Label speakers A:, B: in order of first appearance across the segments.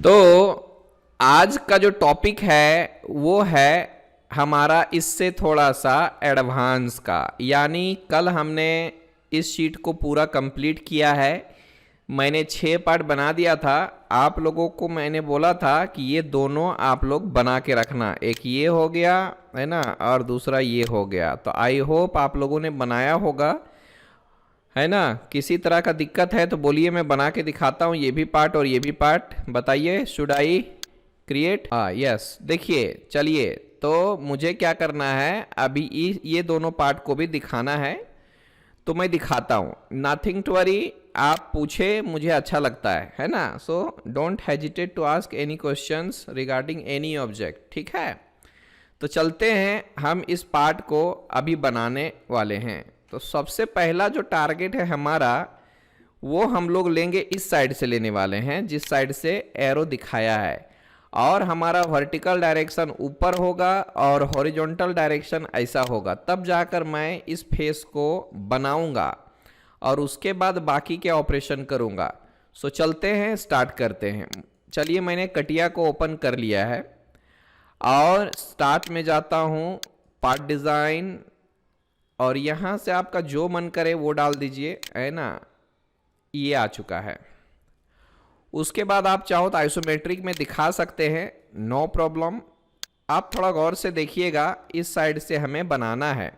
A: तो आज का जो टॉपिक है वो है हमारा इससे थोड़ा सा एडवांस का, यानी कल हमने इस शीट को पूरा कंप्लीट किया है। मैंने 6 पार्ट बना दिया था। आप लोगों को मैंने बोला था कि ये दोनों आप लोग बना के रखना, एक ये हो गया है ना और दूसरा ये हो गया। तो आई होप आप लोगों ने बनाया होगा, है ना। किसी तरह का दिक्कत है तो बोलिए, मैं बना के दिखाता हूँ ये भी पार्ट और ये भी पार्ट। बताइए, शुड आई क्रिएट? यस। देखिए, चलिए, तो मुझे क्या करना है, अभी ये दोनों पार्ट को भी दिखाना है, तो मैं दिखाता हूँ। नथिंग टू वरी, आप पूछे, मुझे अच्छा लगता है ना। So don't hesitate to ask any questions regarding any object, ठीक है। तो चलते हैं, हम इस पार्ट को अभी बनाने वाले हैं। तो सबसे पहला जो टारगेट है हमारा, वो हम लोग लेंगे इस साइड से लेने वाले हैं, जिस साइड से एरो दिखाया है। और हमारा वर्टिकल डायरेक्शन ऊपर होगा और हॉरिजॉन्टल डायरेक्शन ऐसा होगा, तब जाकर मैं इस फेस को बनाऊंगा और उसके बाद बाकी के ऑपरेशन करूंगा। सो चलते हैं, स्टार्ट करते हैं। चलिए, मैंने कटिया को ओपन कर लिया है और स्टार्ट में जाता हूँ, पार्ट डिज़ाइन, और यहाँ से आपका जो मन करे वो डाल दीजिए, है ना। ये आ चुका है। उसके बाद आप चाहो तो आइसोमेट्रिक में दिखा सकते हैं, नो प्रॉब्लम। आप थोड़ा गौर से देखिएगा, इस साइड से हमें बनाना है।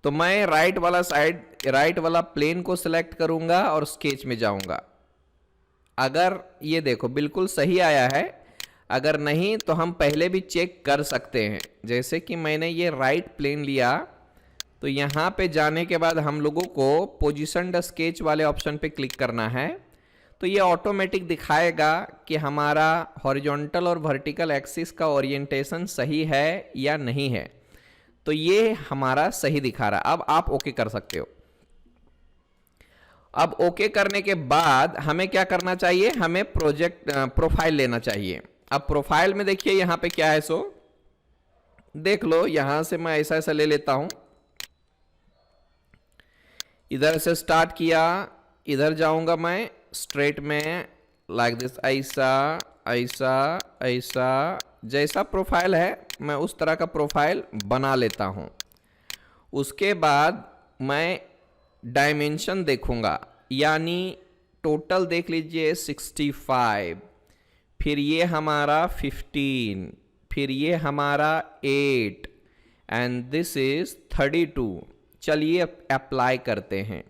A: तो मैं राइट वाला प्लेन को सिलेक्ट करूंगा और स्केच में जाऊंगा। अगर ये देखो बिल्कुल सही आया है, अगर नहीं तो हम पहले भी चेक कर सकते हैं। जैसे कि मैंने ये राइट प्लेन लिया, तो यहाँ पे जाने के बाद हम लोगों को पोजीशन द स्केच वाले ऑप्शन पे क्लिक करना है। तो ये ऑटोमेटिक दिखाएगा कि हमारा हॉरिजॉन्टल और वर्टिकल एक्सिस का ओरिएंटेशन सही है या नहीं है। तो ये हमारा सही दिखा रहा। अब आप ओके कर सकते हो। अब ओके करने के बाद हमें क्या करना चाहिए, हमें प्रोफाइल लेना चाहिए। अब प्रोफाइल में देखिए यहाँ पे क्या है, सो देख लो। यहां से मैं ऐसा ऐसा ले लेता हूं, इधर से स्टार्ट किया, इधर जाऊंगा मैं स्ट्रेट में, लाइक दिस, ऐसा ऐसा ऐसा। जैसा प्रोफाइल है मैं उस तरह का प्रोफाइल बना लेता हूं। उसके बाद मैं डायमेंशन देखूंगा, यानी टोटल देख लीजिए 65, फिर ये हमारा 15, फिर ये हमारा 8 एंड दिस इज 32। चलिए अप्लाई करते हैं।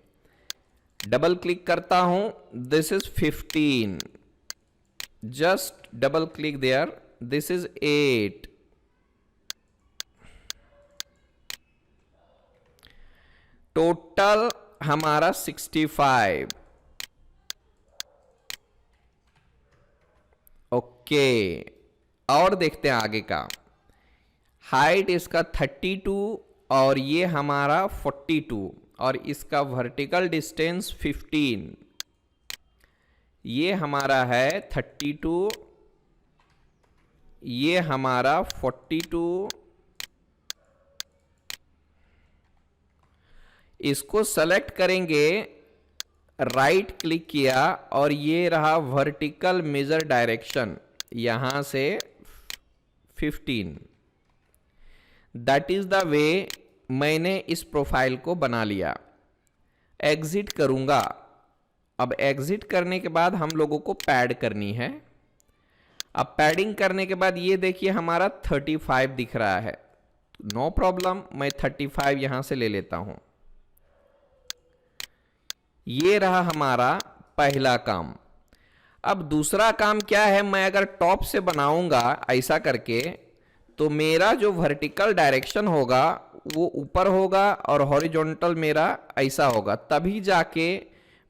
A: डबल क्लिक करता हूं, this is 15, just double click there, this is 8, total हमारा 65। ओके, और देखते हैं आगे का। हाइट इसका 32 और ये हमारा 42, और इसका वर्टिकल डिस्टेंस 15। ये हमारा है 32, ये हमारा 42। इसको सेलेक्ट करेंगे, राइट क्लिक किया और ये रहा वर्टिकल मेजर डायरेक्शन, यहां से 15। दैट इज द वे मैंने इस प्रोफाइल को बना लिया। एग्जिट करूंगा। अब एग्जिट करने के बाद हम लोगों को पैड करनी है। अब पैडिंग करने के बाद ये देखिए हमारा 35 दिख रहा है। नो प्रॉब्लम, मैं 35 यहां से ले लेता हूं। ये रहा हमारा पहला काम। अब दूसरा काम क्या है, मैं अगर टॉप से बनाऊंगा ऐसा करके, तो मेरा जो वर्टिकल डायरेक्शन होगा वो ऊपर होगा और हॉरिजॉन्टल मेरा ऐसा होगा, तभी जाके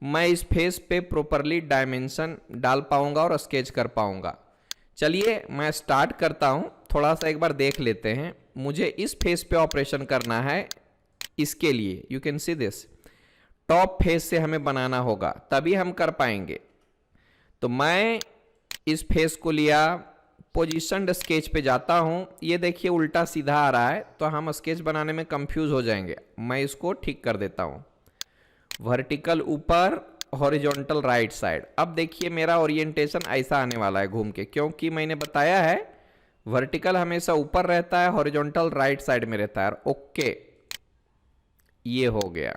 A: मैं इस फेस पे प्रॉपरली डायमेंशन डाल पाऊंगा और स्केच कर पाऊंगा। चलिए मैं स्टार्ट करता हूं, थोड़ा सा एक बार देख लेते हैं। मुझे इस फेस पे ऑपरेशन करना है। इसके लिए you can see this, top face से हमें बनाना होगा, तभी हम कर पाएंगे। तो मैं इस फेस को लिया, पोजीशनड स्केच पे जाता हूं। ये देखिए उल्टा सीधा आ रहा है, तो हम स्केच बनाने में कंफ्यूज हो जाएंगे। मैं इसको ठीक कर देता हूं। वर्टिकल ऊपर हॉरिजॉन्टल राइट साइड। अब देखिए मेरा ओरिएंटेशन ऐसा आने वाला है घूम के, क्योंकि मैंने बताया है वर्टिकल हमेशा ऊपर रहता है, हॉरिजॉन्टल राइट साइड में रहता है। ओके, ये हो गया।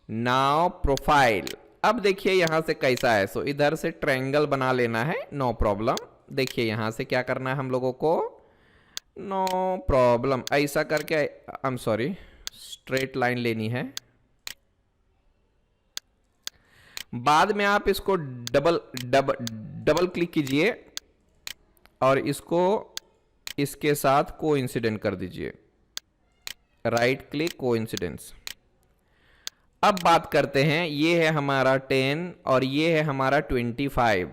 A: Now profile. अब देखिए यहां से कैसा है, सो इधर से ट्रायंगल बना लेना है, नो प्रॉब्लम। देखिए यहां से क्या करना है हम लोगों को, नो प्रॉब्लम, ऐसा करके, I am sorry, straight line लेनी है। बाद में आप इसको डबल क्लिक कीजिए और इसको इसके साथ कोइंसिडेंट कर दीजिए, राइट क्लिक कोइंसिडेंस। अब बात करते हैं, ये है हमारा 10 और ये है हमारा 25,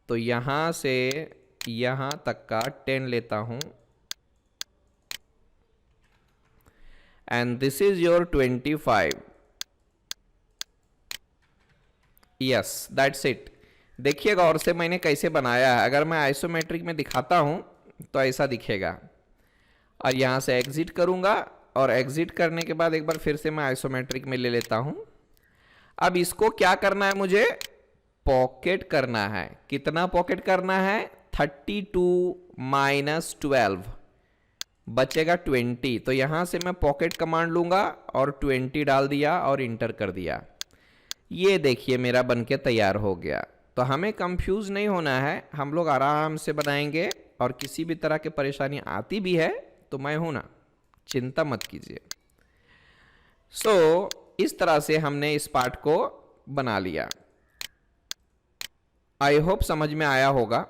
A: तो यहां से यहां तक का 10 लेता हूं and this is your 25। Yes, that's it. देखिएगा और से मैंने कैसे बनाया है, अगर मैं आइसोमेट्रिक में दिखाता हूं तो ऐसा दिखेगा। और यहां से एग्जिट करूंगा और एग्जिट करने के बाद एक बार फिर से मैं आइसोमेट्रिक में ले लेता हूं। अब इसको क्या करना है, मुझे पॉकेट करना है। कितना पॉकेट करना है, 32 माइनस 12 बचेगा 20। तो यहां से मैं पॉकेट कमांड लूंगा और 20 डाल दिया और इंटर कर दिया। ये देखिए मेरा बनके तैयार हो गया। तो हमें कंफ्यूज नहीं होना है, हम लोग आराम से बनाएंगे। और किसी भी तरह की परेशानी आती भी है तो मैं हूं ना, चिंता मत कीजिए। सो इस तरह से हमने इस पार्ट को बना लिया। आई होप समझ में आया होगा।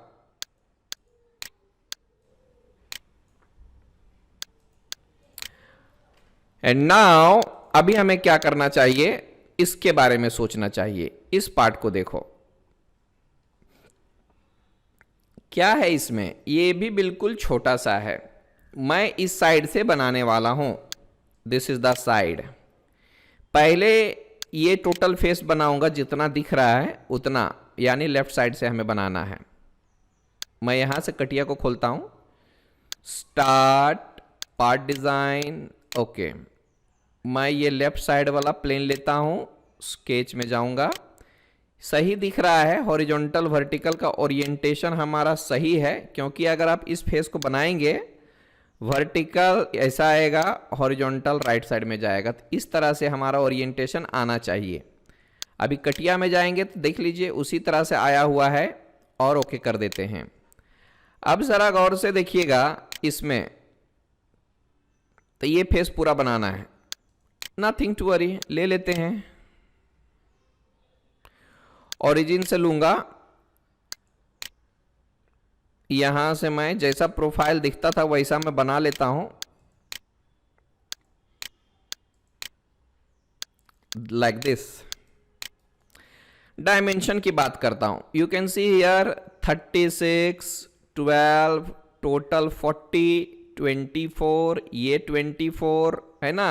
A: एंड नाउ अभी हमें क्या करना चाहिए, इसके बारे में सोचना चाहिए। इस पार्ट को देखो क्या है इसमें, ये भी बिल्कुल छोटा सा है। मैं इस साइड से बनाने वाला हूं, दिस इज द साइड। पहले ये टोटल फेस बनाऊंगा, जितना दिख रहा है उतना, यानी लेफ्ट साइड से हमें बनाना है। मैं यहां से कटिया को खोलता हूं, स्टार्ट पार्ट डिजाइन। ओके, मैं ये लेफ्ट साइड वाला प्लेन लेता हूं, स्केच में जाऊंगा। सही दिख रहा है, हॉरिजॉन्टल वर्टिकल का ओरिएंटेशन हमारा सही है, क्योंकि अगर आप इस फेस को बनाएंगे वर्टिकल ऐसा आएगा, हॉरिजॉन्टल राइट साइड में जाएगा। तो इस तरह से हमारा ओरिएंटेशन आना चाहिए। अभी कटिया में जाएंगे तो देख लीजिए उसी तरह से आया हुआ है, और ओके कर देते हैं। अब जरा गौर से देखिएगा इसमें, तो ये फेस पूरा बनाना है, नथिंग टू वरी। ले लेते हैं, ओरिजिन से लूंगा, यहां से मैं जैसा प्रोफाइल दिखता था वैसा मैं बना लेता हूं, लाइक दिस। डायमेंशन की बात करता हूं, you can see here 36, 12, total 40, 24, ये 24 है ना,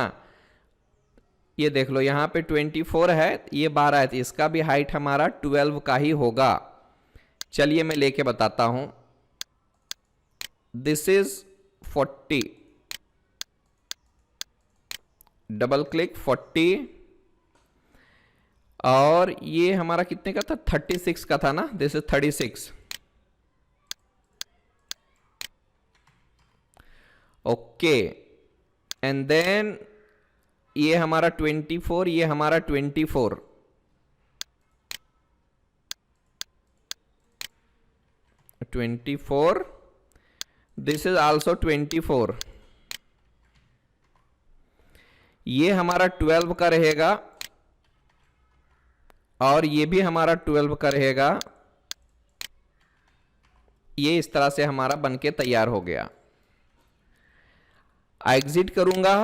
A: ये देख लो यहां पे 24 है, ये 12 है, तो इसका भी हाइट हमारा 12 का ही होगा। चलिए मैं लेके बताता हूं, दिस इज 40, डबल क्लिक 40, और ये हमारा कितने का था, 36 का था ना, this is 36। Okay, and then ये हमारा 24, ये हमारा 24, दिस इज आल्सो 24। ये हमारा 12 का रहेगा और ये भी हमारा 12 का रहेगा। ये इस तरह से हमारा बनके तैयार हो गया। एग्जिट करूंगा,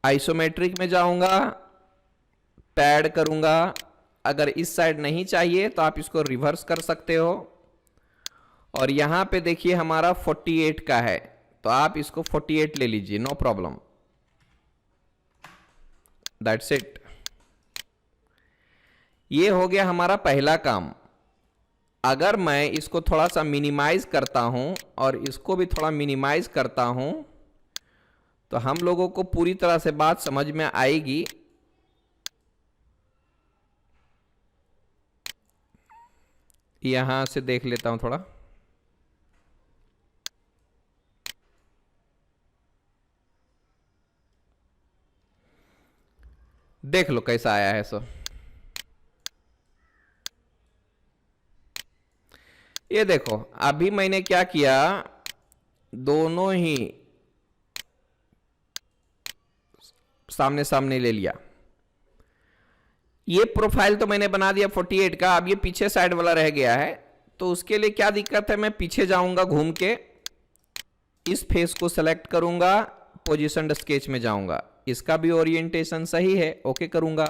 A: आइसोमेट्रिक में जाऊंगा, पैड करूंगा। अगर इस साइड नहीं चाहिए तो आप इसको रिवर्स कर सकते हो। और यहां पे देखिए हमारा 48 का है, तो आप इसको 48 ले लीजिए, नो प्रॉब्लम, दैट्स इट। ये हो गया हमारा पहला काम। अगर मैं इसको थोड़ा सा मिनिमाइज करता हूं और इसको भी थोड़ा मिनिमाइज करता हूं तो हम लोगों को पूरी तरह से बात समझ में आएगी। यहां से देख लेता हूं थोड़ा। देख लो कैसा आया है सो। ये देखो अभी मैंने क्या किया, दोनों ही सामने सामने ले लिया। ये प्रोफाइल तो मैंने बना दिया 48 का। अब ये पीछे साइड वाला रह गया है, तो उसके लिए क्या दिक्कत है, मैं पीछे जाऊंगा घूम के, इस फेस को सेलेक्ट करूंगा, पोजीशनड स्केच में जाऊंगा, इसका भी ओरिएंटेशन सही है, ओके करूंगा।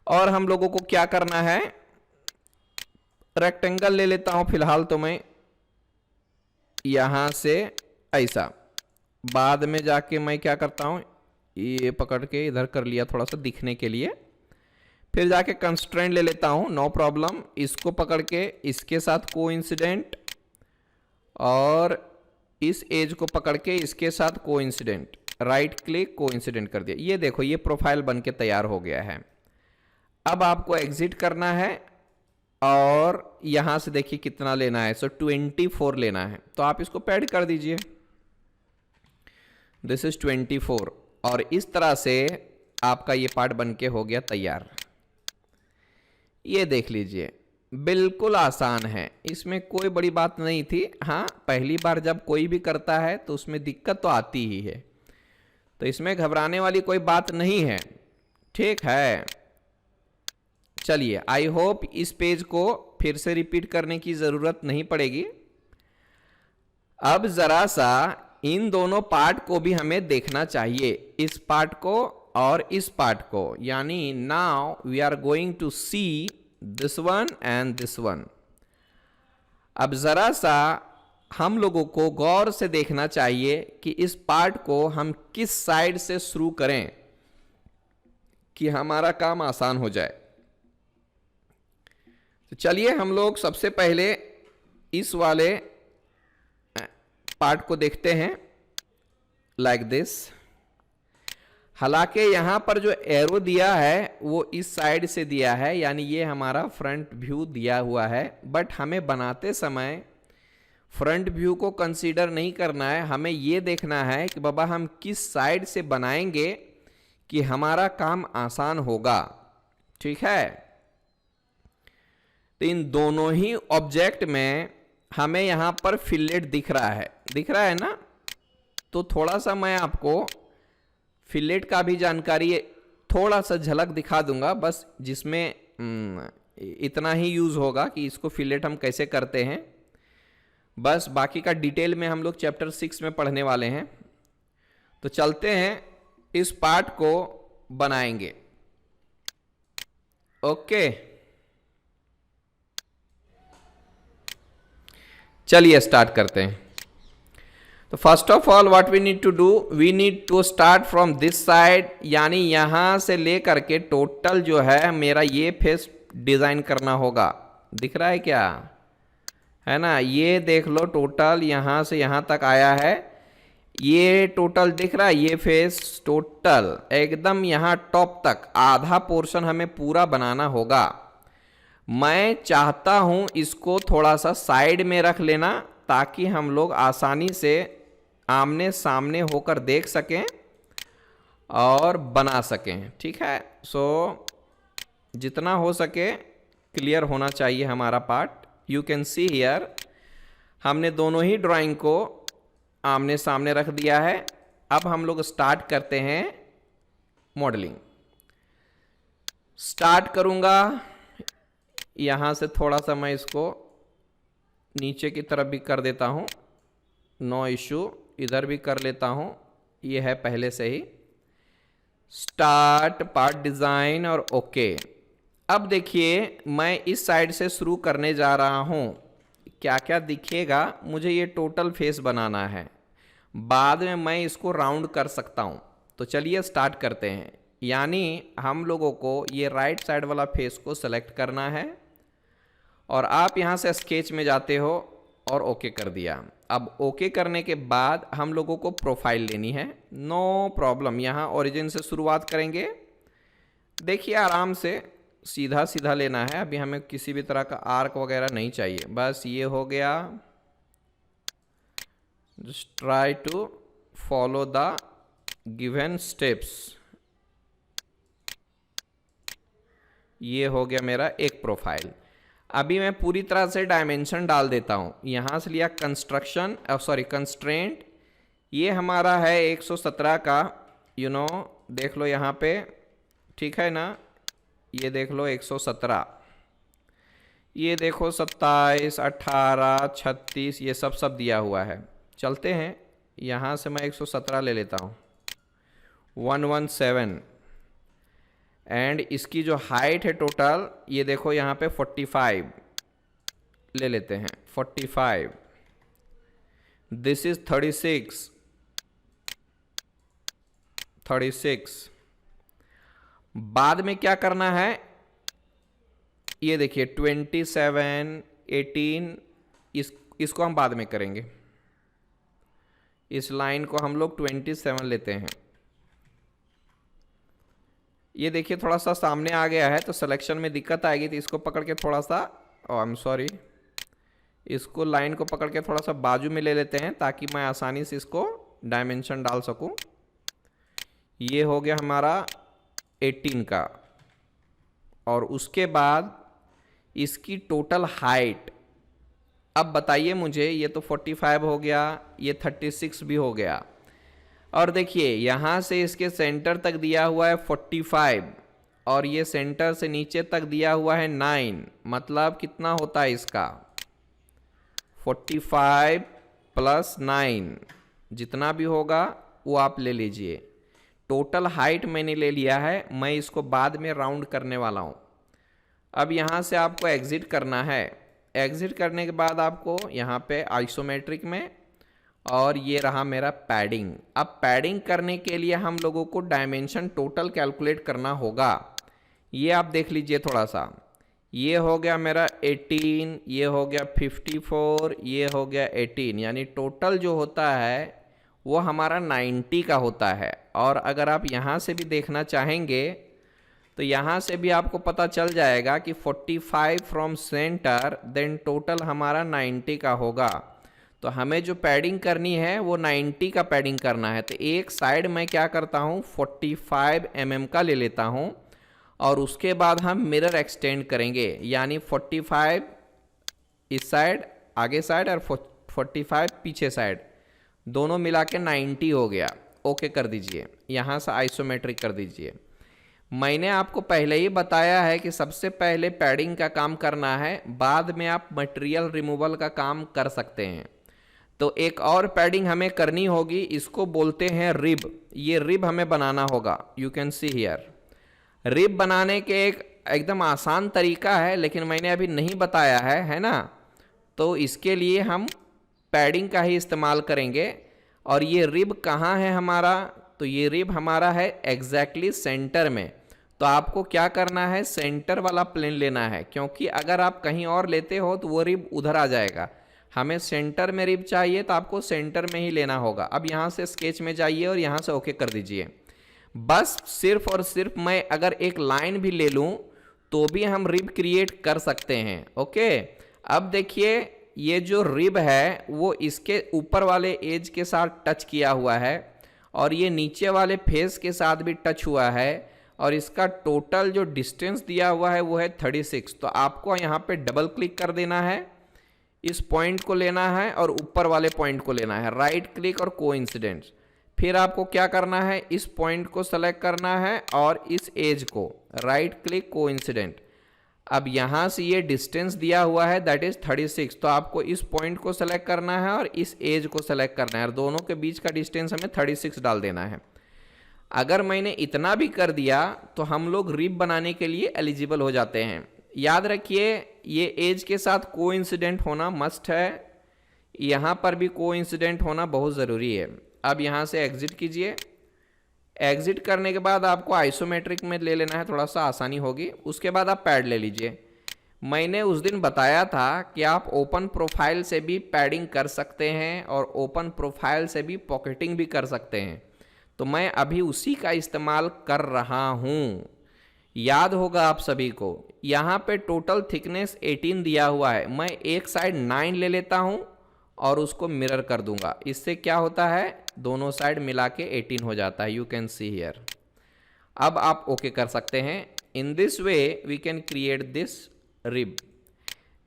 A: और हम लोगों को क्या करना है, रेक्टेंगल ले लेता हूं फिलहाल तो मैं, यहां से ऐसा। बाद में जाके मैं क्या करता हूं, ये पकड़ के इधर कर लिया थोड़ा सा दिखने के लिए, फिर जाके कंस्ट्रेंट ले लेता हूं, नो प्रॉब्लम। इसको पकड़ के इसके साथ कोइंसिडेंट, और इस एज को पकड़ के इसके साथ कोइंसिडेंट, राइट क्लिक कोइंसिडेंट कर दिया। ये देखो ये प्रोफाइल बन के तैयार हो गया है। अब आपको एग्जिट करना है और यहां से देखिए कितना लेना है, सो 24 लेना है, तो आप इसको पैड कर दीजिए, दिस इज 24। और इस तरह से आपका ये पार्ट बन के हो गया तैयार। ये देख लीजिए बिल्कुल आसान है, इसमें कोई बड़ी बात नहीं थी। हाँ, पहली बार जब कोई भी करता है तो उसमें दिक्कत तो आती ही है, तो इसमें घबराने वाली कोई बात नहीं है, ठीक है। चलिए, आई होप इस पेज को फिर से रिपीट करने की जरूरत नहीं पड़ेगी। अब जरा सा इन दोनों पार्ट को भी हमें देखना चाहिए, इस पार्ट को और इस पार्ट को, यानी now we are going to see this one and this one. अब जरा सा हम लोगों को गौर से देखना चाहिए कि इस पार्ट को हम किस साइड से शुरू करें कि हमारा काम आसान हो जाए। तो चलिए हम लोग सबसे पहले इस वाले पार्ट को देखते हैं, लाइक दिस। हालांकि यहां पर जो एरो दिया है वो इस साइड से दिया है, यानी ये हमारा फ्रंट व्यू दिया हुआ है, बट हमें बनाते समय फ्रंट व्यू को कंसीडर नहीं करना है, हमें ये देखना है कि बाबा हम किस साइड से बनाएंगे कि हमारा काम आसान होगा, ठीक है। तो इन दोनों ही ऑब्जेक्ट में हमें यहां पर फिलेट दिख रहा है ना, तो थोड़ा सा मैं आपको फिलेट का भी जानकारी थोड़ा सा झलक दिखा दूंगा, बस जिसमें इतना ही यूज होगा कि इसको फिलेट हम कैसे करते हैं, बस बाकी का डिटेल में हम लोग चैप्टर 6 में पढ़ने वाले हैं। तो चलते हैं इस पार्ट को बनाएंगे, ओके। चलिए स्टार्ट करते हैं। तो first of all what we need to do, we need to start from this side, यानी यहां से लेकर के टोटल जो है मेरा ये फेस डिजाइन करना होगा। दिख रहा है क्या, है ना, ये देख लो टोटल यहां से यहां तक आया है, ये टोटल दिख रहा है, ये फेस टोटल एकदम यहां टॉप तक आधा पोर्शन हमें पूरा बनाना होगा। मैं चाहता हूं इसको थोड़ा सा साइड में रख लेना, ताकि हम लोग आसानी से आमने सामने होकर देख सकें और बना सकें, ठीक है। सो जितना हो सके क्लियर होना चाहिए हमारा part. You can see here हमने दोनों ही ड्राइंग को आमने सामने रख दिया है। अब हम लोग स्टार्ट करते हैं मॉडलिंग। स्टार्ट करूंगा यहां से, थोड़ा सा मैं इसको नीचे की तरफ भी कर देता हूं, नो इशू, इधर भी कर लेता हूं, ये है पहले से ही। स्टार्ट पार्ट डिजाइन और ओके। अब देखिए मैं इस साइड से शुरू करने जा रहा हूं, क्या क्या दिखेगा, मुझे ये टोटल फेस बनाना है, बाद में मैं इसको राउंड कर सकता हूं। तो चलिए स्टार्ट करते हैं। यानी हम लोगों को ये राइट साइड वाला फेस को सेलेक्ट करना है, और आप यहां से स्केच में जाते हो और ओके कर दिया। अब ओके करने के बाद हम लोगों को प्रोफाइल लेनी है, नो प्रॉब्लम। यहां ओरिजिन से शुरुआत करेंगे, देखिए आराम से सीधा सीधा लेना है, अभी हमें किसी भी तरह का आर्क वगैरह नहीं चाहिए। बस ये हो गया, just try to follow the given steps. ये हो गया मेरा एक प्रोफाइल। अभी मैं पूरी तरह से डायमेंशन डाल देता हूँ। यहाँ से लिया कंस्ट्रक्शन, सॉरी कंस्ट्रेंट, ये हमारा है 117 का, देख लो यहाँ पे, ठीक है ना, ये देख लो 117, ये देखो 27, 18, 36, ये सब दिया हुआ है। चलते हैं, यहाँ से मैं 117 ले लेता हूँ, 117, एंड इसकी जो हाइट है टोटल, ये देखो यहाँ पे 45 ले लेते हैं, 45, दिस इज 36, बाद में क्या करना है, ये देखिए 27, 18, इसको हम बाद में करेंगे। इस लाइन को हम लोग 27 लेते हैं। ये देखिए थोड़ा सा सामने आ गया है तो सिलेक्शन में दिक्कत आएगी, तो इसको पकड़ के थोड़ा सा, आई एम सॉरी, इसको लाइन को पकड़ के थोड़ा सा बाजू में ले लेते हैं ताकि मैं आसानी से इसको डायमेंशन डाल सकूं। ये हो गया हमारा 18 का, और उसके बाद इसकी टोटल हाइट, अब बताइए मुझे, ये तो 45 हो गया, ये 36 भी हो गया, और देखिए यहाँ से इसके सेंटर तक दिया हुआ है 45, और ये सेंटर से नीचे तक दिया हुआ है 9, मतलब कितना होता है इसका 45 प्लस 9, जितना भी होगा वो आप ले लीजिए। टोटल हाइट मैंने ले लिया है, मैं इसको बाद में राउंड करने वाला हूँ। अब यहाँ से आपको एग्जिट करना है। एग्जिट करने के बाद आपको यहाँ पे आइसोमेट्रिक में, और ये रहा मेरा पैडिंग। अब पैडिंग करने के लिए हम लोगों को डायमेंशन टोटल कैलकुलेट करना होगा। ये आप देख लीजिए थोड़ा सा, ये हो गया मेरा 18, ये हो गया 54, ये हो गया 18, यानी टोटल जो होता है वो हमारा 90 का होता है। और अगर आप यहाँ से भी देखना चाहेंगे तो यहाँ से भी आपको पता चल जाएगा कि 45 फ्रॉम सेंटर, देन टोटल हमारा 90 का होगा। तो हमें जो पैडिंग करनी है वो 90 का पैडिंग करना है। तो एक साइड मैं क्या करता हूँ 45 mm का ले लेता हूँ, और उसके बाद हम मिरर एक्सटेंड करेंगे, यानी 45 इस साइड आगे साइड और 45 पीछे साइड, दोनों मिला के 90 हो गया। ओके कर दीजिए, यहाँ से आइसोमेट्रिक कर दीजिए। मैंने आपको पहले ही बताया है कि सबसे पहले पैडिंग का काम करना है, बाद में आप मटेरियल रिमूवल का काम कर सकते हैं। तो एक और पैडिंग हमें करनी होगी, इसको बोलते हैं रिब। ये रिब हमें बनाना होगा, you can see here. Rib बनाने के एक एकदम आसान तरीका है, लेकिन मैंने अभी नहीं बताया है ना, तो इसके लिए हम पैडिंग का ही इस्तेमाल करेंगे। और ये रिब कहाँ है हमारा, तो ये रिब हमारा है एग्जैक्टली सेंटर में। तो आपको क्या करना है, सेंटर वाला प्लेन लेना है, क्योंकि अगर आप कहीं और लेते हो तो वो रिब उधर आ जाएगा। हमें सेंटर में रिब चाहिए, तो आपको सेंटर में ही लेना होगा। अब यहाँ से स्केच में जाइए और यहाँ से ओके कर दीजिए। बस सिर्फ और सिर्फ मैं अगर एक लाइन भी ले लूँ तो भी हम रिब क्रिएट कर सकते हैं। ओके, अब देखिए ये जो रिब है वो इसके ऊपर वाले एज के साथ टच किया हुआ है, और ये नीचे वाले फेस के साथ भी टच हुआ है, और इसका टोटल जो डिस्टेंस दिया हुआ है वो है 36। तो आपको यहाँ पे डबल क्लिक कर देना है, इस पॉइंट को लेना है और ऊपर वाले पॉइंट को लेना है, राइट क्लिक और कोइंसिडेंस। फिर आपको क्या करना है, इस पॉइंट को सेलेक्ट करना है और इस एज को, राइट क्लिक कोइंसिडेंट। अब यहाँ से ये डिस्टेंस दिया हुआ है दैट इज 36, तो आपको इस पॉइंट को सेलेक्ट करना है और इस एज को सेलेक्ट करना है, और दोनों के बीच का डिस्टेंस हमें 36 डाल देना है। अगर मैंने इतना भी कर दिया तो हम लोग रिब बनाने के लिए एलिजिबल हो जाते हैं। याद रखिए ये एज के साथ कोइंसिडेंट होना मस्ट है, यहाँ पर भी कोइंसिडेंट होना बहुत ज़रूरी है। अब यहाँ से एग्जिट कीजिए। एग्जिट करने के बाद आपको आइसोमेट्रिक में ले लेना है, थोड़ा सा आसानी होगी। उसके बाद आप पैड ले लीजिए। मैंने उस दिन बताया था कि आप ओपन प्रोफाइल से भी पैडिंग कर सकते हैं और ओपन प्रोफाइल से भी पॉकेटिंग भी कर सकते हैं, तो मैं अभी उसी का इस्तेमाल कर रहा हूँ। याद होगा आप सभी को, यहाँ पे टोटल थिकनेस 18 दिया हुआ है, मैं एक साइड 9 ले लेता हूँ और उसको मिरर कर दूंगा। इससे क्या होता है, दोनों साइड मिला के 18 हो जाता है। You can see here. अब आप ओके कर सकते हैं। In this way we can create this rib.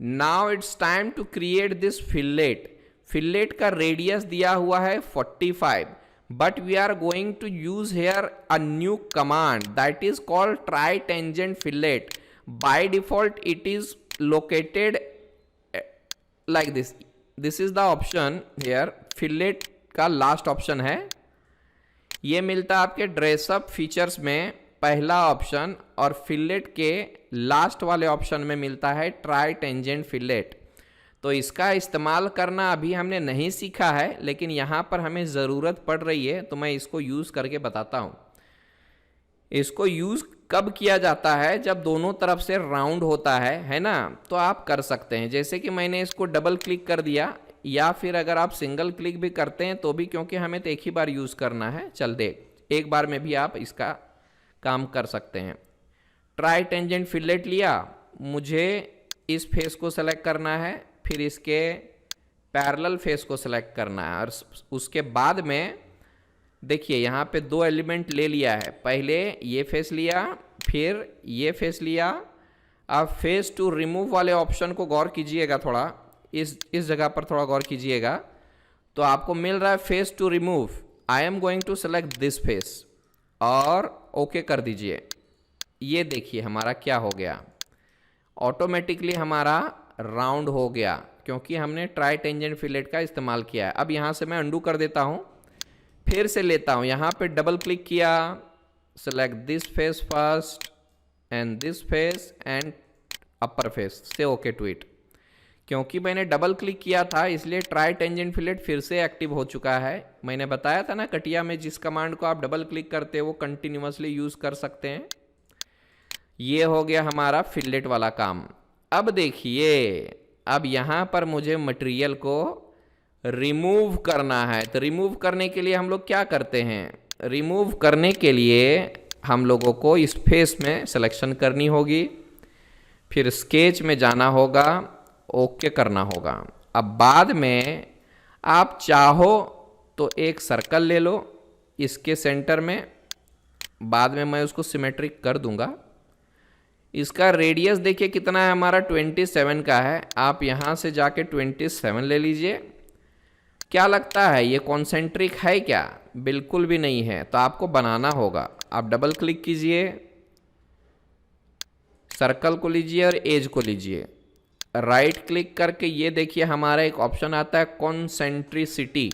A: Now it's time to create this fillet. Fillet का रेडियस दिया हुआ है 45, but we are going to use here a new command that is called try tangent fillet. By default it is located like this. This is the option here, fillet का last option है। ये मिलता है आपके dress up features में पहला option, और fillet के लास्ट वाले ऑप्शन में मिलता है ट्राई टेंजेंट फिलेट। तो इसका इस्तेमाल करना अभी हमने नहीं सीखा है, लेकिन यहाँ पर हमें ज़रूरत पड़ रही है, तो मैं इसको यूज़ करके बताता हूँ। इसको यूज़ कब किया जाता है, जब दोनों तरफ से राउंड होता है ना, तो आप कर सकते हैं। जैसे कि मैंने इसको डबल क्लिक कर दिया, या फिर अगर आप सिंगल क्लिक भी करते हैं तो भी, क्योंकि हमें तो एक ही बार यूज़ करना है। चल देख, एक बार में भी आप इसका काम कर सकते हैं। ट्राई टेंजेंट फिलेट लिया, मुझे इस फेस को सेलेक्ट करना है, फिर इसके पैरेलल फेस को सेलेक्ट करना है, और उसके बाद में देखिए यहाँ पे दो एलिमेंट ले लिया है। पहले ये फेस लिया, फिर ये फेस लिया। अब फेस टू रिमूव वाले ऑप्शन को गौर कीजिएगा, थोड़ा इस जगह पर थोड़ा गौर कीजिएगा, तो आपको मिल रहा है face to remove. I am going to select this face और ओके कर दीजिए। ये देखिए हमारा क्या हो गया, ऑटोमेटिकली हमारा राउंड हो गया, क्योंकि हमने ट्राई टेंजेंट फिलेट का इस्तेमाल किया है। अब यहाँ से मैं अंडू कर देता हूँ, फिर से लेता हूँ, यहाँ पे डबल क्लिक किया, select this face first and this face and upper face से ओके टू इट। क्योंकि मैंने डबल क्लिक किया था इसलिए ट्राई टेंजेंट फिलेट फिर से एक्टिव हो चुका है। मैंने बताया था ना कटिया में, जिस कमांड को आप डबल क्लिक करते हो वो कंटिन्यूअसली यूज कर सकते हैं। ये हो गया हमारा फिलेट वाला काम। अब देखिए, अब यहाँ पर मुझे मटेरियल को रिमूव करना है। तो रिमूव करने के लिए हम लोग क्या करते हैं, रिमूव करने के लिए हम लोगों को इस फेस में सिलेक्शन करनी होगी, फिर स्केच में जाना होगा, ओके करना होगा। अब बाद में आप चाहो तो एक सर्कल ले लो इसके सेंटर में, बाद में मैं उसको सिमेट्रिक कर दूंगा। इसका रेडियस देखिए कितना है हमारा, 27 का है। आप यहाँ से जाके 27 ले लीजिए। क्या लगता है ये कॉन्सेंट्रिक है क्या? बिल्कुल भी नहीं है, तो आपको बनाना होगा। आप डबल क्लिक कीजिए, सर्कल को लीजिए और एज को लीजिए, राइट क्लिक करके ये देखिए हमारा एक ऑप्शन आता है concentricity.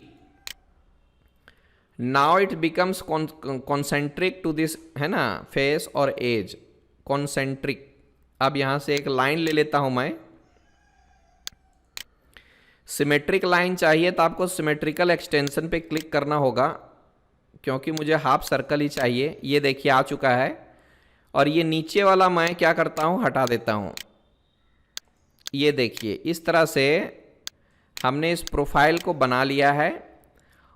A: Now it becomes concentric to this, है ना, फेस और एज, कॉन्सेंट्रिक। अब यहां से एक लाइन ले लेता हूं मैं, सिमेट्रिक लाइन चाहिए तो आपको सिमेट्रिकल एक्सटेंशन पे क्लिक करना होगा, क्योंकि मुझे हाफ सर्कल ही चाहिए। ये देखिए आ चुका है, और ये नीचे वाला मैं क्या करता हूं, हटा देता हूं। ये देखिए इस तरह से हमने इस प्रोफाइल को बना लिया है,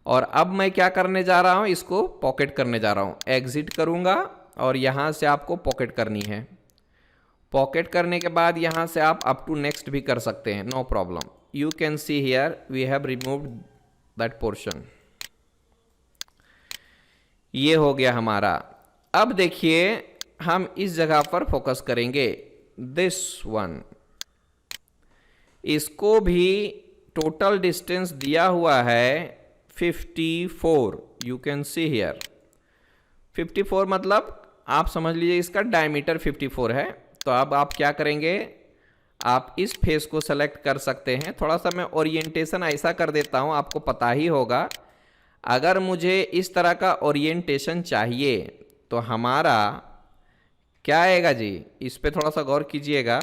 A: और अब मैं क्या करने जा रहा हूं, इसको पॉकेट करने जा रहा हूं। एग्जिट करूंगा और यहां से आपको पॉकेट करनी है। पॉकेट करने के बाद यहां से आप अप टू नेक्स्ट भी कर सकते हैं, no problem. You can see here we have removed that portion. ये हो गया हमारा। अब देखिए हम इस जगह पर फोकस करेंगे, दिस वन। इसको भी टोटल डिस्टेंस दिया हुआ है 54। यू कैन सी हियर 54 मतलब आप समझ लीजिए इसका डायमीटर 54 है। तो अब आप क्या करेंगे, आप इस फेस को सेलेक्ट कर सकते हैं। थोड़ा सा मैं ओरिएंटेशन ऐसा कर देता हूं, आपको पता ही होगा। अगर मुझे इस तरह का ओरिएंटेशन चाहिए तो हमारा क्या आएगा जी, इस पे थोड़ा सा गौर कीजिएगा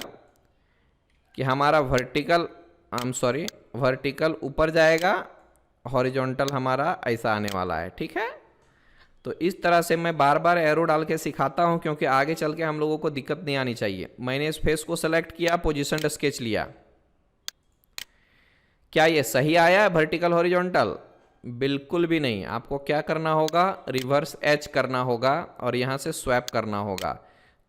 A: कि हमारा वर्टिकल ऊपर जाएगा, हॉरिजॉन्टल हमारा ऐसा आने वाला है, ठीक है। तो इस तरह से मैं बार बार एरो डाल के सिखाता हूं, क्योंकि आगे चल के हम लोगों को दिक्कत नहीं आनी चाहिए। मैंने इस फेस को सेलेक्ट किया, पोजीशन स्केच लिया, क्या ये सही आया है वर्टिकल हॉरिजॉन्टल? बिल्कुल भी नहीं। आपको क्या करना होगा, रिवर्स एच करना होगा और यहां से स्वैप करना होगा,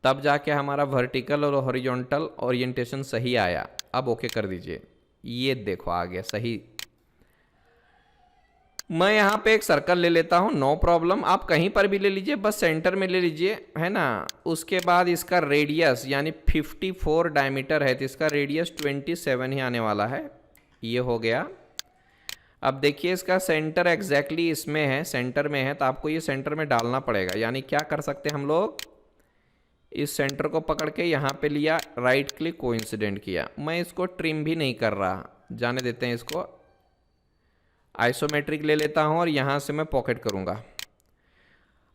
A: तब जाके हमारा वर्टिकल और हॉरिजॉन्टल ओरिएंटेशन सही आया। अब ओके कर दीजिए, ये देखो आ गया सही। मैं यहाँ पे एक सर्कल ले लेता हूँ, नो प्रॉब्लम, आप कहीं पर भी ले लीजिए, बस सेंटर में ले लीजिए, है ना। उसके बाद इसका रेडियस यानी 54 डायमीटर है, तो इसका रेडियस 27 ही आने वाला है। ये हो गया। अब देखिए इसका सेंटर एग्जैक्टली इसमें है, सेंटर में है, तो आपको ये सेंटर में डालना पड़ेगा। यानी क्या कर सकते हैं हम लोग, इस सेंटर को पकड़ के यहाँ पे लिया, राइट क्लिक कोइंसिडेंट किया। मैं इसको ट्रिम भी नहीं कर रहा, जाने देते हैं इसको, आइसोमेट्रिक ले लेता हूँ और यहाँ से मैं पॉकेट करूँगा।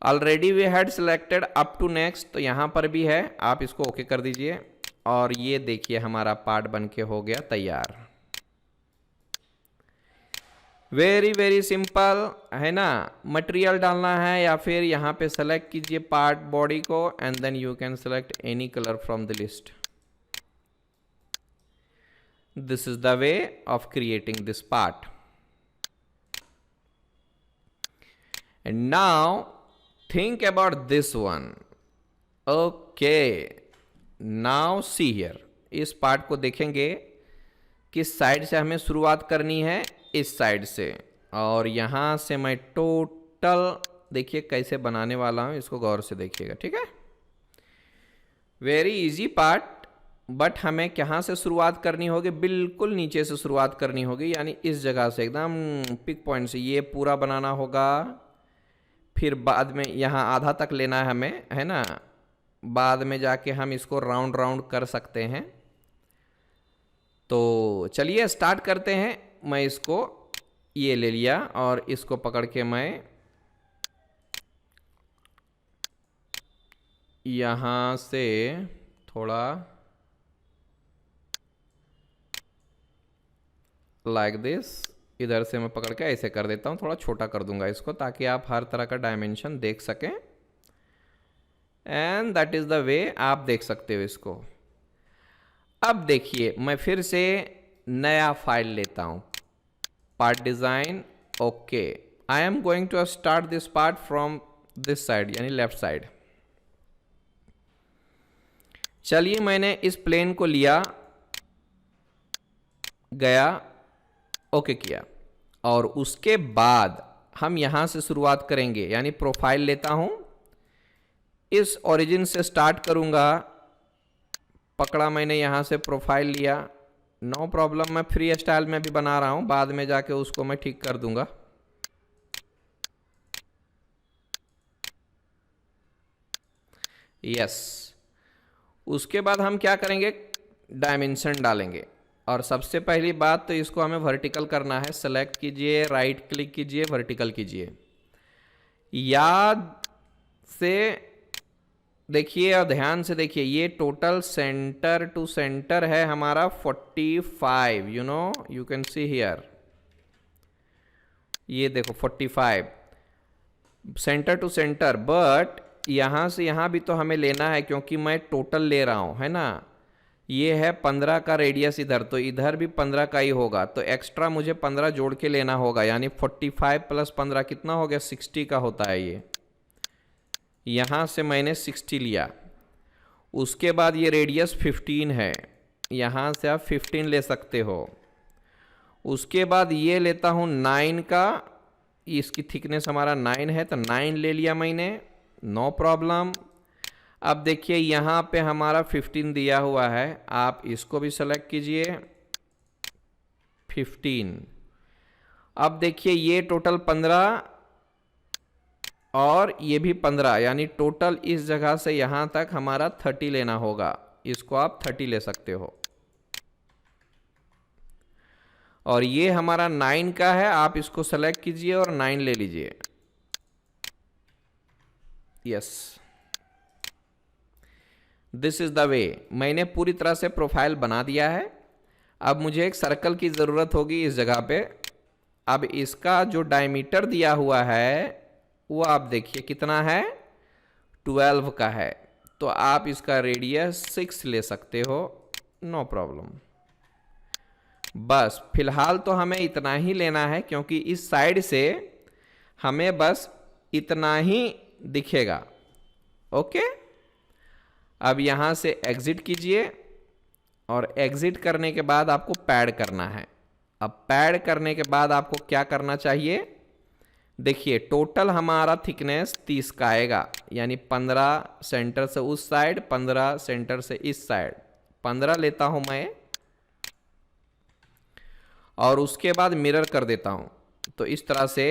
A: Already we had selected up to next, तो यहाँ पर भी है, आप इसको ओके कर दीजिए। और ये देखिए हमारा पार्ट बन के हो गया तैयार। वेरी वेरी सिंपल, है ना। मटेरियल डालना है या फिर यहाँ पे सेलेक्ट कीजिए पार्ट बॉडी को, and then you can select any colour from the list. This is the way of creating this part. And now think about this one. Okay, now see here. इस part को देखेंगे किस side से हमें शुरुआत करनी है, इस साइड से। और यहाँ से मैं टोटल देखिए कैसे बनाने वाला हूँ, इसको गौर से देखिएगा, ठीक है। वेरी इजी पार्ट, बट हमें कहाँ से शुरुआत करनी होगी, बिल्कुल नीचे से शुरुआत करनी होगी, यानी इस जगह से एकदम पिक पॉइंट से ये पूरा बनाना होगा। फिर बाद में यहाँ आधा तक लेना है हमें, है ना। बाद में जाके हम इसको राउंड राउंड कर सकते हैं। तो चलिए स्टार्ट करते हैं। मैं इसको ये ले लिया और इसको पकड़ के मैं यहाँ से थोड़ा लाइक दिस, इधर से मैं पकड़ के ऐसे कर देता हूँ, थोड़ा छोटा कर दूंगा इसको, ताकि आप हर तरह का डायमेंशन देख सकें। एंड दैट इज द वे आप देख सकते हो इसको। अब देखिए मैं फिर से नया फाइल लेता हूँ, part design, okay. I am going to start this part from this side, यानी लेफ्ट साइड। चलिए मैंने इस प्लेन को लिया, गया, ओके किया, और उसके बाद हम यहां से शुरुआत करेंगे, यानी प्रोफाइल लेता हूं, इस ओरिजिन से स्टार्ट करूंगा। पकड़ा मैंने, यहां से प्रोफाइल लिया, नो प्रॉब्लम, मैं फ्री स्टाइल में भी बना रहा हूं, बाद में जाके उसको मैं ठीक कर दूंगा। यस, उसके बाद हम क्या करेंगे, डायमेंशन डालेंगे। और सबसे पहली बात तो इसको हमें वर्टिकल करना है। सेलेक्ट कीजिए, राइट क्लिक कीजिए, वर्टिकल कीजिए। याद से देखिए और ध्यान से देखिए, ये टोटल सेंटर टू सेंटर है हमारा 45, यू कैन सी हियर, ये देखो 45 सेंटर टू सेंटर। बट यहां से यहां भी तो हमें लेना है, क्योंकि मैं टोटल ले रहा हूं, है ना। ये है 15 का रेडियस इधर, तो इधर भी 15 का ही होगा, तो एक्स्ट्रा मुझे 15 जोड़ के लेना होगा, यानी 45 प्लस 15 कितना हो गया, 60 का होता है ये। यहाँ से मैंने 60 लिया। उसके बाद ये रेडियस 15 है, यहाँ से आप 15 ले सकते हो। उसके बाद ये लेता हूँ 9 का, इसकी थिकनेस हमारा 9 है, तो 9 ले लिया मैंने, नो प्रॉब्लम। अब देखिए यहाँ पे हमारा 15 दिया हुआ है, आप इसको भी सेलेक्ट कीजिए, 15। अब देखिए ये टोटल 15 और ये भी 15, यानी टोटल इस जगह से यहाँ तक हमारा 30 लेना होगा। इसको आप 30 ले सकते हो। और ये हमारा 9 का है, आप इसको सेलेक्ट कीजिए और 9 ले लीजिए। यस, दिस इज द वे। मैंने पूरी तरह से प्रोफाइल बना दिया है। अब मुझे एक सर्कल की ज़रूरत होगी इस जगह पे। अब इसका जो डायमीटर दिया हुआ है वो आप देखिए कितना है, 12 का है, तो आप इसका रेडियस 6 ले सकते हो, नो प्रॉब्लम। बस फिलहाल तो हमें इतना ही लेना है, क्योंकि इस साइड से हमें बस इतना ही दिखेगा। ओके, अब यहाँ से एग्जिट कीजिए और एग्जिट करने के बाद आपको पैड करना है। अब पैड करने के बाद आपको क्या करना चाहिए, देखिए टोटल हमारा थिकनेस 30 का आएगा, यानी 15 सेंटर से उस साइड, 15 सेंटर से इस साइड, 15 लेता हूं मैं और उसके बाद मिरर कर देता हूं। तो इस तरह से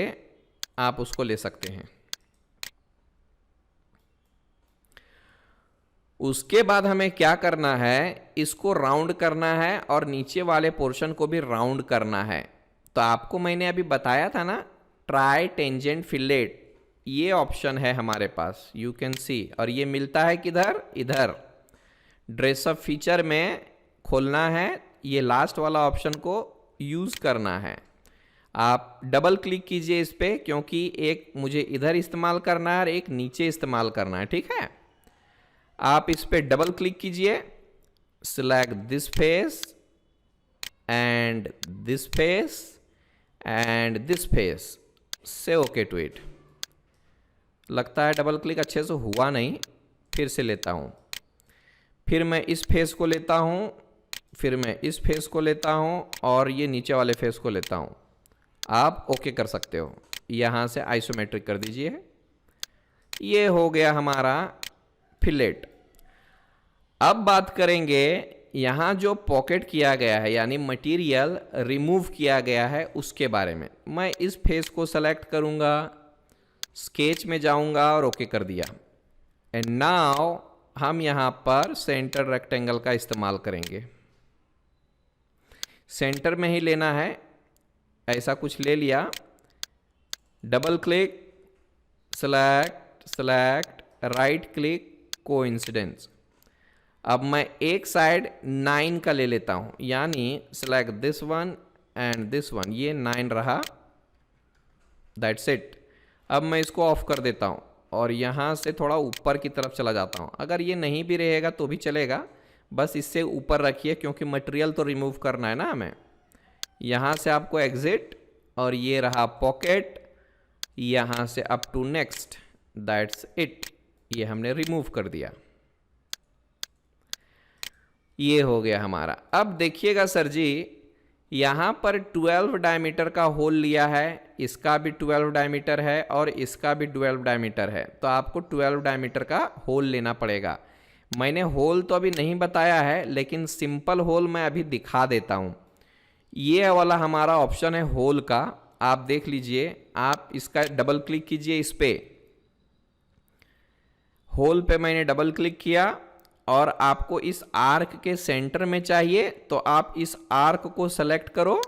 A: आप उसको ले सकते हैं। उसके बाद हमें क्या करना है, इसको राउंड करना है और नीचे वाले पोर्शन को भी राउंड करना है। तो आपको मैंने अभी बताया था ना, ट्राई टेंजेंट फिलेट, ये ऑप्शन है हमारे पास, यू कैन सी। और ये मिलता है किधर, इधर ड्रेसअप फीचर में खोलना है, ये लास्ट वाला ऑप्शन को यूज करना है। आप डबल क्लिक कीजिए इस पे, क्योंकि एक मुझे इधर इस्तेमाल करना है और एक नीचे इस्तेमाल करना है, ठीक है। आप इस पे डबल क्लिक कीजिए, select this face and this face and this face, से ओके टू इट। लगता है डबल क्लिक अच्छे से हुआ नहीं, फिर से लेता हूं। फिर मैं इस फेस को लेता हूं, फिर मैं इस फेस को लेता हूं और ये नीचे वाले फेस को लेता हूं। आप ओके कर सकते हो, यहां से आइसोमेट्रिक कर दीजिए। ये हो गया हमारा फिलेट। अब बात करेंगे यहाँ जो पॉकेट किया गया है, यानी मटेरियल रिमूव किया गया है, उसके बारे में। मैं इस फेस को सेलेक्ट करूँगा, स्केच में जाऊँगा और ओके कर दिया। एंड नाउ हम यहाँ पर सेंटर रेक्टेंगल का इस्तेमाल करेंगे। सेंटर में ही लेना है, ऐसा कुछ ले लिया, double click, select select, right click, coincidence. अब मैं एक साइड 9 का ले लेता हूं, यानी select this one and this one, ये 9 रहा, दैट्स इट। अब मैं इसको ऑफ कर देता हूं और यहां से थोड़ा ऊपर की तरफ चला जाता हूं। अगर ये नहीं भी रहेगा तो भी चलेगा, बस इससे ऊपर रखिए, क्योंकि मटेरियल तो रिमूव करना है ना हमें। यहां से आपको एग्जिट, और ये रहा पॉकेट, यहां से up to next, that's it. ये हमने रिमूव कर दिया, ये हो गया हमारा। अब देखिएगा सर जी, यहाँ पर 12 डायमीटर का होल लिया है, इसका भी 12 डायमीटर है और इसका भी 12 डायमीटर है, तो आपको 12 डायमीटर का होल लेना पड़ेगा। मैंने होल तो अभी नहीं बताया है, लेकिन सिंपल होल मैं अभी दिखा देता हूँ। ये वाला हमारा ऑप्शन है होल का, आप देख लीजिए। आप इसका डबल क्लिक कीजिए, इस पे होल पे मैंने डबल क्लिक किया और आपको इस आर्क के सेंटर में चाहिए, तो आप इस आर्क को सेलेक्ट करो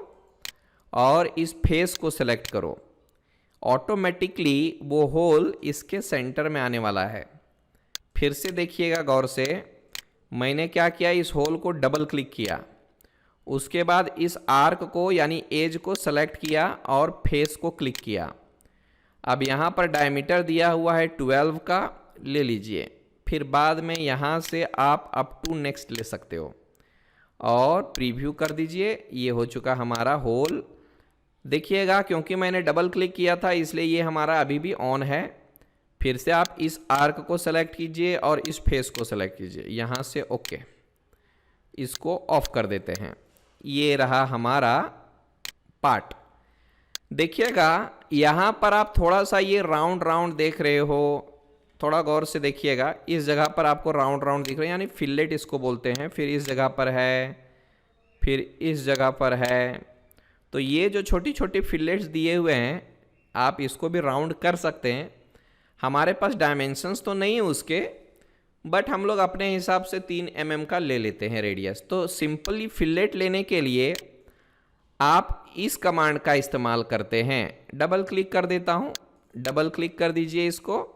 A: और इस फेस को सेलेक्ट करो। ऑटोमेटिकली वो होल इसके सेंटर में आने वाला है। फिर से देखिएगा गौर से, मैंने क्या किया, इस होल को डबल क्लिक किया, उसके बाद इस आर्क को यानी एज को सेलेक्ट किया और फेस को क्लिक किया। अब यहाँ पर डायमीटर दिया हुआ है 12 का, ले लीजिए। फिर बाद में यहाँ से आप अप टू नेक्स्ट ले सकते हो और प्रीव्यू कर दीजिए। ये हो चुका हमारा होल, देखिएगा क्योंकि मैंने डबल क्लिक किया था इसलिए ये हमारा अभी भी ऑन है। फिर से आप इस आर्क को सेलेक्ट कीजिए और इस फेस को सेलेक्ट कीजिए, यहाँ से ओके, इसको ऑफ कर देते हैं। ये रहा हमारा पार्ट। देखिएगा यहाँ पर आप थोड़ा सा ये राउंड राउंड देख रहे हो, थोड़ा गौर से देखिएगा। इस जगह पर आपको राउंड राउंड दिख रहा है, यानी फिलेट इसको बोलते हैं। फिर इस जगह पर है, फिर इस जगह पर है। तो ये जो छोटी छोटी फिलेट्स दिए हुए हैं, आप इसको भी राउंड कर सकते हैं। हमारे पास डायमेंशंस तो नहीं है उसके, बट हम लोग अपने हिसाब से 3 mm का ले लेते हैं रेडियस। तो सिंपली फिलेट लेने के लिए आप इस कमांड का इस्तेमाल करते हैं। डबल क्लिक कर देता हूँ, डबल क्लिक कर दीजिए इसको।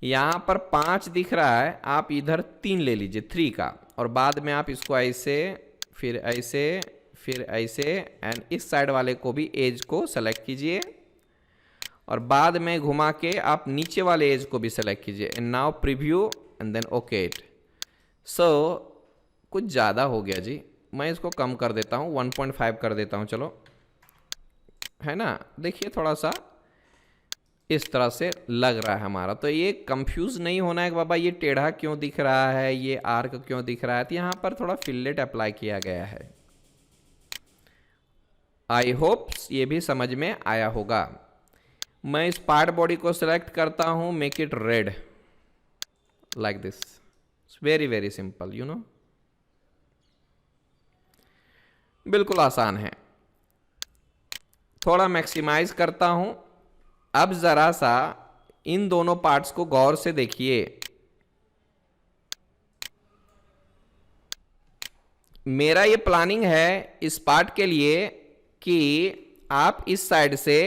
A: यहाँ पर 5 दिख रहा है, आप इधर 3 ले लीजिए, 3 का, और बाद में आप इसको ऐसे, फिर ऐसे, फिर ऐसे, एंड इस साइड वाले को भी एज को सेलेक्ट कीजिए और बाद में घुमा के आप नीचे वाले एज को भी सेलेक्ट कीजिए। And now preview and then okay it. So कुछ ज़्यादा हो गया जी, मैं इसको कम कर देता हूँ, 1.5 कर देता हूँ, चलो, है ना। देखिए थोड़ा सा इस तरह से लग रहा है हमारा। तो ये कंफ्यूज नहीं होना है कि बाबा ये टेढ़ा क्यों दिख रहा है, ये आर्क क्यों दिख रहा है। तो यहाँ पर थोड़ा फिलेट अप्लाई किया गया है। आई होप ये भी समझ में आया होगा। मैं इस पार्ट बॉडी को सिलेक्ट करता हूं, make it red like this. Very very simple, you know, बिल्कुल आसान है। थोड़ा मैक्सिमाइज करता हूं। अब जरा सा इन दोनों पार्ट्स को गौर से देखिए। मेरा ये प्लानिंग है इस पार्ट के लिए कि आप इस साइड से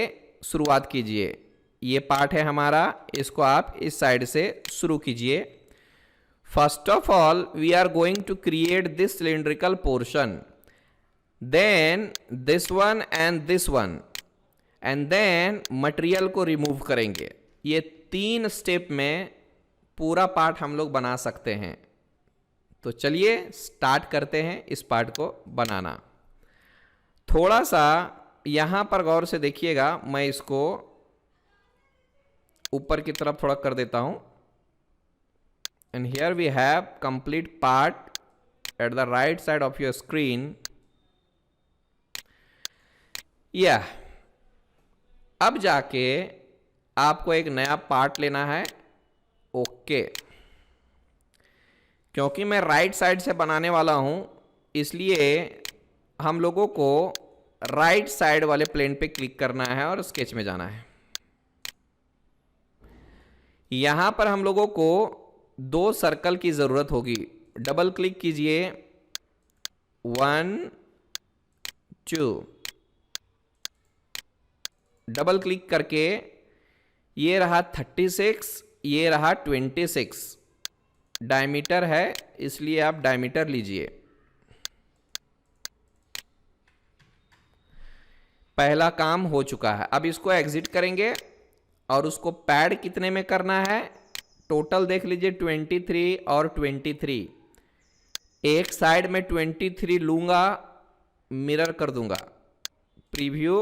A: शुरुआत कीजिए। ये पार्ट है हमारा, इसको आप इस साइड से शुरू कीजिए। First of all we are going to create this cylindrical portion, then this one and this one, and then material को रिमूव करेंगे। ये 3 स्टेप में पूरा पार्ट हम लोग बना सकते हैं। तो चलिए स्टार्ट करते हैं इस पार्ट को बनाना। थोड़ा सा यहां पर गौर से देखिएगा, मैं इसको ऊपर की तरफ थोड़ा कर देता हूं। And here we have complete part at the right side of your screen. अब जाके आपको एक नया पार्ट लेना है। ओके, क्योंकि मैं राइट साइड से बनाने वाला हूं, इसलिए हम लोगों को राइट साइड वाले प्लेन पे क्लिक करना है और स्केच में जाना है। यहां पर हम लोगों को 2 सर्कल की जरूरत होगी। डबल क्लिक कीजिए, 1 2, डबल क्लिक करके ये रहा 36, ये रहा 26। डायमीटर है, इसलिए आप डायमीटर लीजिए। पहला काम हो चुका है। अब इसको एग्जिट करेंगे और उसको पैड कितने में करना है, टोटल देख लीजिए 23 और 23। एक साइड में 23 लूंगा, मिरर कर दूंगा, प्रीव्यू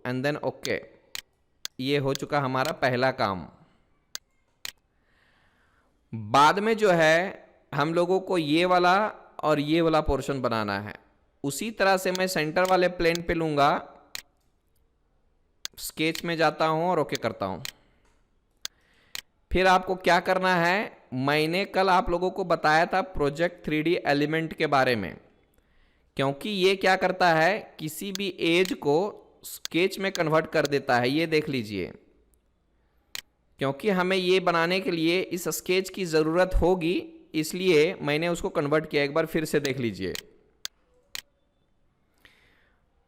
A: एंड देन ओके। ये हो चुका हमारा पहला काम। बाद में जो है हम लोगों को ये वाला और ये वाला पोर्शन बनाना है। उसी तरह से मैं सेंटर वाले प्लेन पे लूंगा, स्केच में जाता हूं और ओके करता हूं। फिर आपको क्या करना है, मैंने कल आप लोगों को बताया था प्रोजेक्ट 3D एलिमेंट के बारे में। क्योंकि ये क्या करता है, किसी भी एज को स्केच में कन्वर्ट कर देता है। ये देख लीजिए, क्योंकि हमें ये बनाने के लिए इस स्केच की ज़रूरत होगी, इसलिए मैंने उसको कन्वर्ट किया। एक बार फिर से देख लीजिए।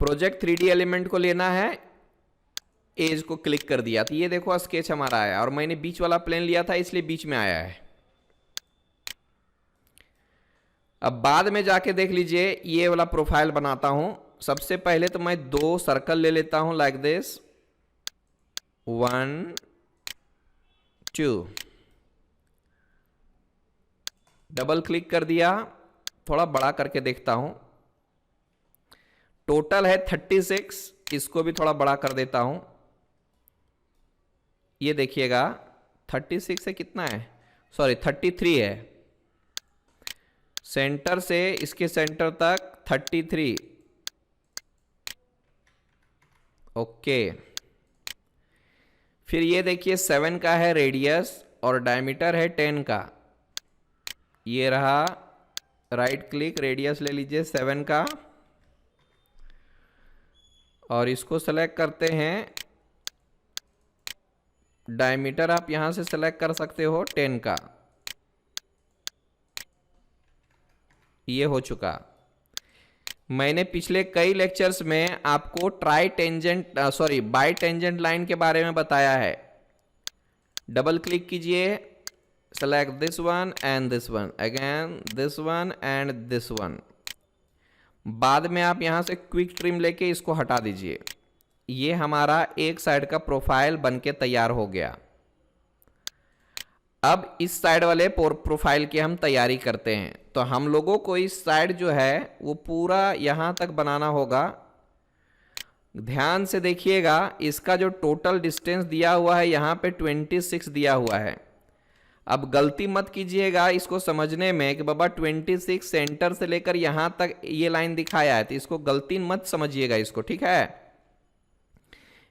A: प्रोजेक्ट 3D एलिमेंट को लेना है, एज को क्लिक कर दिया तो ये देखो स्केच हमारा आया, और मैंने बीच वाला प्लेन लिया था इसलिए बीच में आया है। अब बाद में जाके देख लीजिए, ये वाला प्रोफाइल बनाता हूं। सबसे पहले तो मैं 2 सर्कल ले लेता हूं लाइक दिस, 1 2, डबल क्लिक कर दिया। थोड़ा बड़ा करके देखता हूं। टोटल है 36, इसको भी थोड़ा बड़ा कर देता हूं। ये देखिएगा 36 से कितना है, सॉरी 33 है। सेंटर से इसके सेंटर तक 33। ओके, फिर ये देखिए 7 का है रेडियस और डायमीटर है 10 का। ये रहा, राइट क्लिक, रेडियस ले लीजिए 7 का और इसको सेलेक्ट करते हैं। डायमीटर आप यहां से सेलेक्ट कर सकते हो 10 का। ये हो चुका। मैंने पिछले कई लेक्चर्स में आपको बाई टेंजेंट लाइन के बारे में बताया है। डबल क्लिक कीजिए, select this one and this one, again this one and this one. बाद में आप यहां से क्विक ट्रिम लेके इसको हटा दीजिए। ये हमारा एक साइड का प्रोफाइल बनके तैयार हो गया। अब इस साइड वाले प्रोफाइल की हम तैयारी करते हैं। तो हम लोगों को इस साइड जो है वो पूरा यहां तक बनाना होगा। ध्यान से देखिएगा, इसका जो टोटल डिस्टेंस दिया हुआ है यहाँ पे 26 दिया हुआ है। अब गलती मत कीजिएगा इसको समझने में कि बाबा 26 सेंटर से लेकर यहाँ तक ये लाइन दिखाया है, तो इसको गलती मत समझिएगा इसको, ठीक है।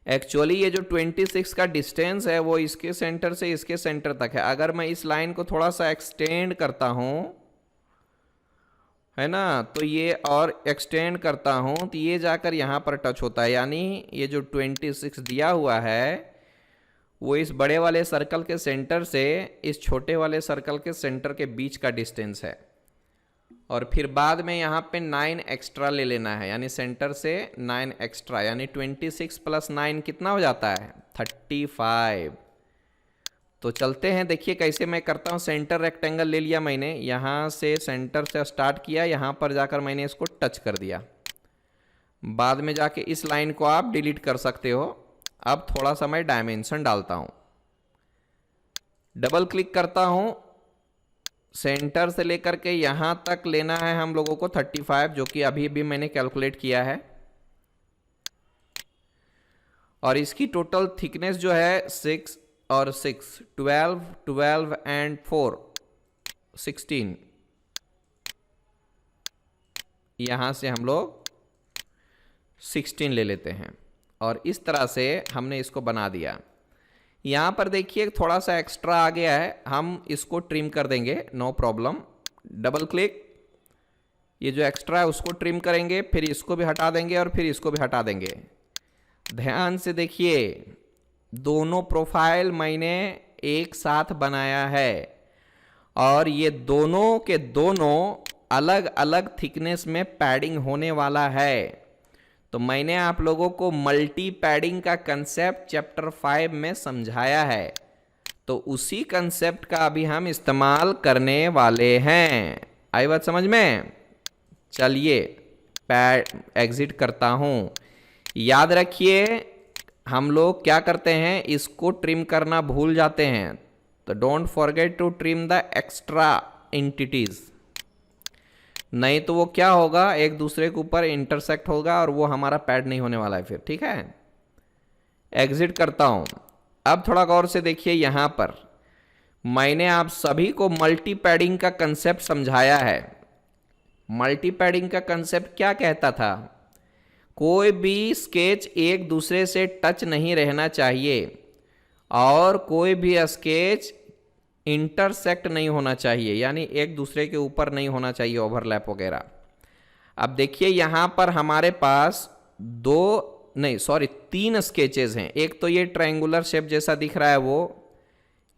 A: एक्चुअली ये जो 26 का डिस्टेंस है वो इसके सेंटर से इसके सेंटर तक है। अगर मैं इस लाइन को थोड़ा सा एक्सटेंड करता हूँ, है ना, तो ये और एक्सटेंड करता हूँ तो ये जाकर यहाँ पर टच होता है। यानी ये जो 26 दिया हुआ है वो इस बड़े वाले सर्कल के सेंटर से इस छोटे वाले सर्कल के सेंटर के बीच का डिस्टेंस है। और फिर बाद में यहाँ पे 9 एक्स्ट्रा ले लेना है, यानी सेंटर से 9 एक्स्ट्रा, यानी 26 + 9 कितना हो जाता है 35। तो चलते हैं, देखिए कैसे मैं करता हूँ। सेंटर रेक्टेंगल ले लिया मैंने, यहाँ से सेंटर से स्टार्ट किया, यहाँ पर जाकर मैंने इसको टच कर दिया। बाद में जाके इस लाइन को आप डिलीट कर सकते हो। अब थोड़ा सा मैं डायमेंशन डालता हूँ, डबल क्लिक करता हूँ, सेंटर से लेकर के यहाँ तक लेना है हम लोगों को 35, जो कि अभी भी मैंने कैलकुलेट किया है। और इसकी टोटल थिकनेस जो है 6 और 6 12 12 एंड 4 16, यहाँ से हम लोग 16 ले लेते हैं। और इस तरह से हमने इसको बना दिया। यहाँ पर देखिए थोड़ा सा एक्स्ट्रा आ गया है, हम इसको ट्रिम कर देंगे, नो प्रॉब्लम। डबल क्लिक, ये जो एक्स्ट्रा है उसको ट्रिम करेंगे, फिर इसको भी हटा देंगे और फिर इसको भी हटा देंगे। ध्यान से देखिए, दोनों प्रोफाइल मैंने एक साथ बनाया है और ये दोनों के दोनों अलग अलग थिकनेस में पैडिंग होने वाला है। तो मैंने आप लोगों को मल्टी पैडिंग का कंसेप्ट चैप्टर 5 में समझाया है, तो उसी कंसेप्ट का अभी हम इस्तेमाल करने वाले हैं। आई बात समझ में? चलिए पैड एग्जिट करता हूं। याद रखिए, हम लोग क्या करते हैं, इसको ट्रिम करना भूल जाते हैं, तो don't forget to trim the extra entities, नहीं तो वो क्या होगा, एक दूसरे के ऊपर इंटरसेक्ट होगा और वो हमारा पैड नहीं होने वाला है फिर, ठीक है। एग्जिट करता हूं। अब थोड़ा गौर से देखिए, यहां पर मैंने आप सभी को मल्टी पैडिंग का कंसेप्ट समझाया है। मल्टी पैडिंग का कंसेप्ट क्या कहता था, कोई भी स्केच एक दूसरे से टच नहीं रहना चाहिए और कोई भी स्केच इंटरसेक्ट नहीं होना चाहिए, यानी एक दूसरे के ऊपर नहीं होना चाहिए, ओवरलैप वगैरह। अब देखिए यहाँ पर हमारे पास 3 स्केचेस हैं। एक तो ये ट्रायंगुलर शेप जैसा दिख रहा है वो,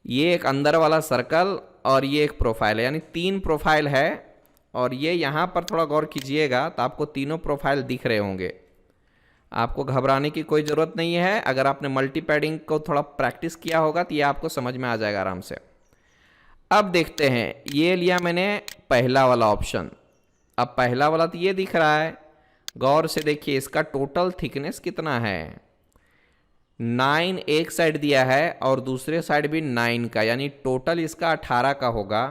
A: ये एक अंदर वाला सर्कल और ये एक प्रोफाइल है, यानी 3 प्रोफाइल है। और ये यहाँ पर थोड़ा गौर कीजिएगा तो आपको तीनों प्रोफाइल दिख रहे होंगे। आपको घबराने की कोई ज़रूरत नहीं है, अगर आपने मल्टी पैडिंग को थोड़ा प्रैक्टिस किया होगा तो ये आपको समझ में आ जाएगा आराम से। अब देखते हैं, ये लिया मैंने पहला वाला ऑप्शन। अब पहला वाला तो ये दिख रहा है, गौर से देखिए इसका टोटल थिकनेस कितना है, 9 एक साइड दिया है और दूसरे साइड भी 9 का, यानी टोटल इसका 18 का होगा।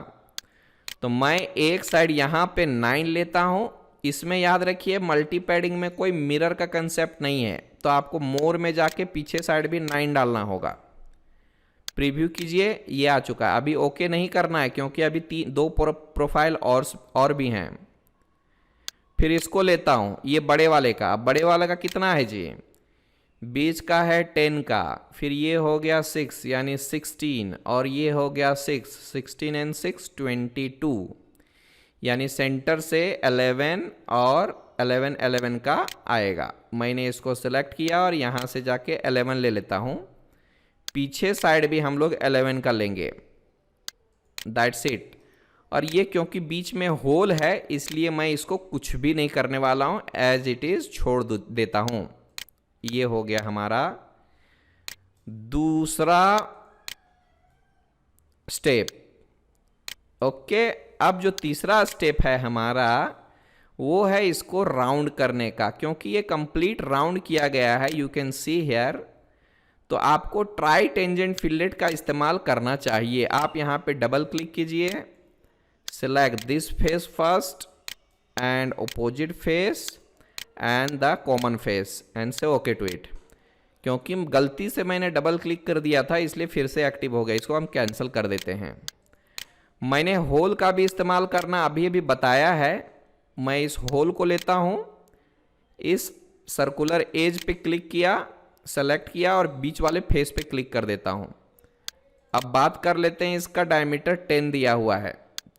A: तो मैं एक साइड यहाँ पे 9 लेता हूँ। इसमें याद रखिए मल्टी पैडिंग में कोई मिरर का कंसेप्ट नहीं है, तो आपको मोर में जाके पीछे साइड भी 9 डालना होगा। प्रीव्यू कीजिए, ये आ चुका है। अभी ओके नहीं करना है क्योंकि अभी 2 प्रोफाइल और भी हैं। फिर इसको लेता हूं, ये बड़े वाले का। बड़े वाले का कितना है जी, बीच का है 10 का, फिर ये हो गया 6 यानी 16, और ये हो गया 6, 16 एंड 6 22, यानी सेंटर से 11 और 11 का आएगा। मैंने इसको सिलेक्ट किया और यहाँ से जाके 11 ले लेता हूँ। पीछे साइड भी हम लोग 11 का लेंगे, दैट्स इट। और ये क्योंकि बीच में होल है इसलिए मैं इसको कुछ भी नहीं करने वाला हूँ, एज इट इज छोड़ देता हूँ। ये हो गया हमारा दूसरा स्टेप। ओके, अब जो तीसरा स्टेप है हमारा वो है इसको राउंड करने का, क्योंकि ये कंप्लीट राउंड किया गया है, यू कैन सी हियर। तो आपको ट्राई टेंजेंट फिलेट का इस्तेमाल करना चाहिए। आप यहाँ पे डबल क्लिक कीजिए, select this face first and opposite face and the common face and say okay to it. क्योंकि गलती से मैंने डबल क्लिक कर दिया था इसलिए फिर से एक्टिव हो गया, इसको हम कैंसिल कर देते हैं। मैंने होल का भी इस्तेमाल करना अभी अभी बताया है। मैं इस होल को लेता हूँ, इस सर्कुलर एज पे क्लिक किया, सेलेक्ट किया और बीच वाले फेस पे क्लिक कर देता हूँ। अब बात कर लेते हैं, इसका डायमीटर 10 दिया हुआ है,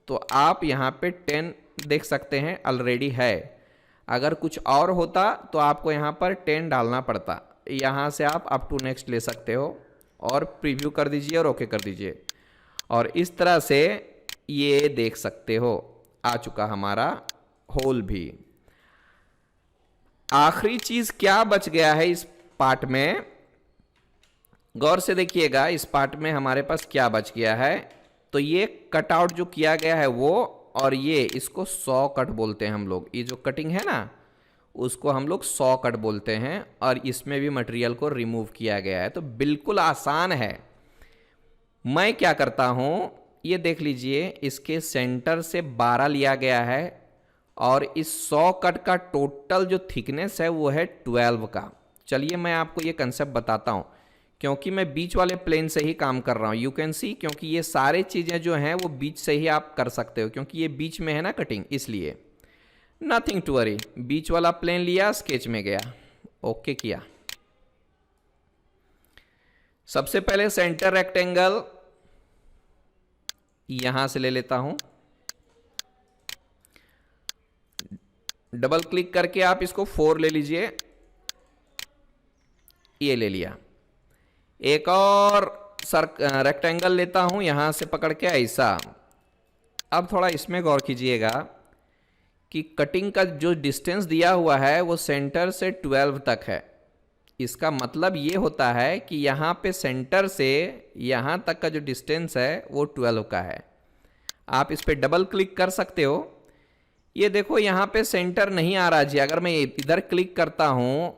A: तो आप यहाँ पे 10 देख सकते हैं ऑलरेडी है। अगर कुछ और होता तो आपको यहाँ पर 10 डालना पड़ता। यहाँ से आप अप टू नेक्स्ट ले सकते हो और प्रीव्यू कर दीजिए और ओके कर दीजिए, और इस तरह से ये देख सकते हो आ चुका हमारा होल भी। आखिरी चीज क्या बच गया है इस पार्ट में, गौर से देखिएगा। इस पार्ट में हमारे पास क्या बच गया है, तो ये कट आउट जो किया गया है वो, और ये इसको 100 कट बोलते हैं हम लोग। ये जो कटिंग है ना उसको हम लोग 100 कट बोलते हैं, और इसमें भी मटेरियल को रिमूव किया गया है। तो बिल्कुल आसान है। मैं क्या करता हूं, ये देख लीजिए, इसके सेंटर से 12 लिया गया है और इस 100 कट का टोटल जो थिकनेस है वो है 12 का। चलिए मैं आपको ये कंसेप्ट बताता हूँ, क्योंकि मैं बीच वाले प्लेन से ही काम कर रहा हूँ। यू कैन सी, क्योंकि ये सारे चीज़ें जो हैं वो बीच से ही आप कर सकते हो, क्योंकि ये बीच में है ना कटिंग, इसलिए नथिंग टू वरी। बीच वाला प्लेन लिया, स्केच में गया, ओके किया। सबसे पहले सेंटर रेक्टेंगल यहां से ले लेता हूं, डबल क्लिक करके आप इसको 4 ले लीजिए, ये ले लिया। एक और रेक्टेंगल लेता हूं यहां से पकड़ के ऐसा। अब थोड़ा इसमें गौर कीजिएगा कि कटिंग का जो डिस्टेंस दिया हुआ है वो सेंटर से 12 तक है। इसका मतलब ये होता है कि यहाँ पे सेंटर से यहाँ तक का जो डिस्टेंस है वो 12 का है। आप इस पे डबल क्लिक कर सकते हो। ये देखो यहाँ पे सेंटर नहीं आ रहा जी। अगर मैं इधर क्लिक करता हूँ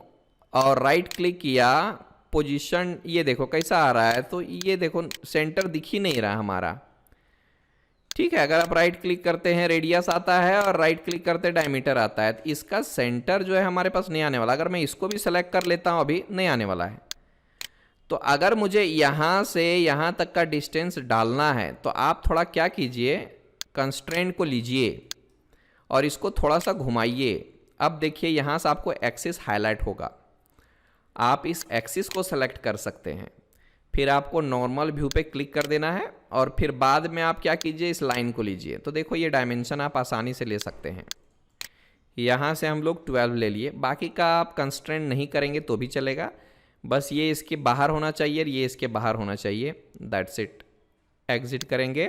A: और राइट क्लिक किया, पोजीशन ये देखो कैसा आ रहा है, तो ये देखो सेंटर दिख ही नहीं रहा हमारा। ठीक है, अगर आप राइट क्लिक करते हैं रेडियस आता है और राइट क्लिक करते डायमीटर आता है, तो इसका सेंटर जो है हमारे पास नहीं आने वाला। अगर मैं इसको भी सेलेक्ट कर लेता हूं, अभी नहीं आने वाला है। तो अगर मुझे यहां से यहां तक का डिस्टेंस डालना है तो आप थोड़ा क्या कीजिए, कंस्ट्रेंट को लीजिए और इसको थोड़ा सा घुमाइए। अब देखिए यहां से आपको एक्सिस हाईलाइट होगा, आप इस एक्सिस को सेलेक्ट कर सकते हैं। फिर आपको नॉर्मल व्यू पे क्लिक कर देना है और फिर बाद में आप क्या कीजिए, इस लाइन को लीजिए। तो देखो ये डायमेंशन आप आसानी से ले सकते हैं। यहाँ से हम लोग 12 ले लिए, बाकी का आप कंस्ट्रेंट नहीं करेंगे तो भी चलेगा। बस ये इसके बाहर होना चाहिए और ये इसके बाहर होना चाहिए, दैट्स इट। एग्जिट करेंगे।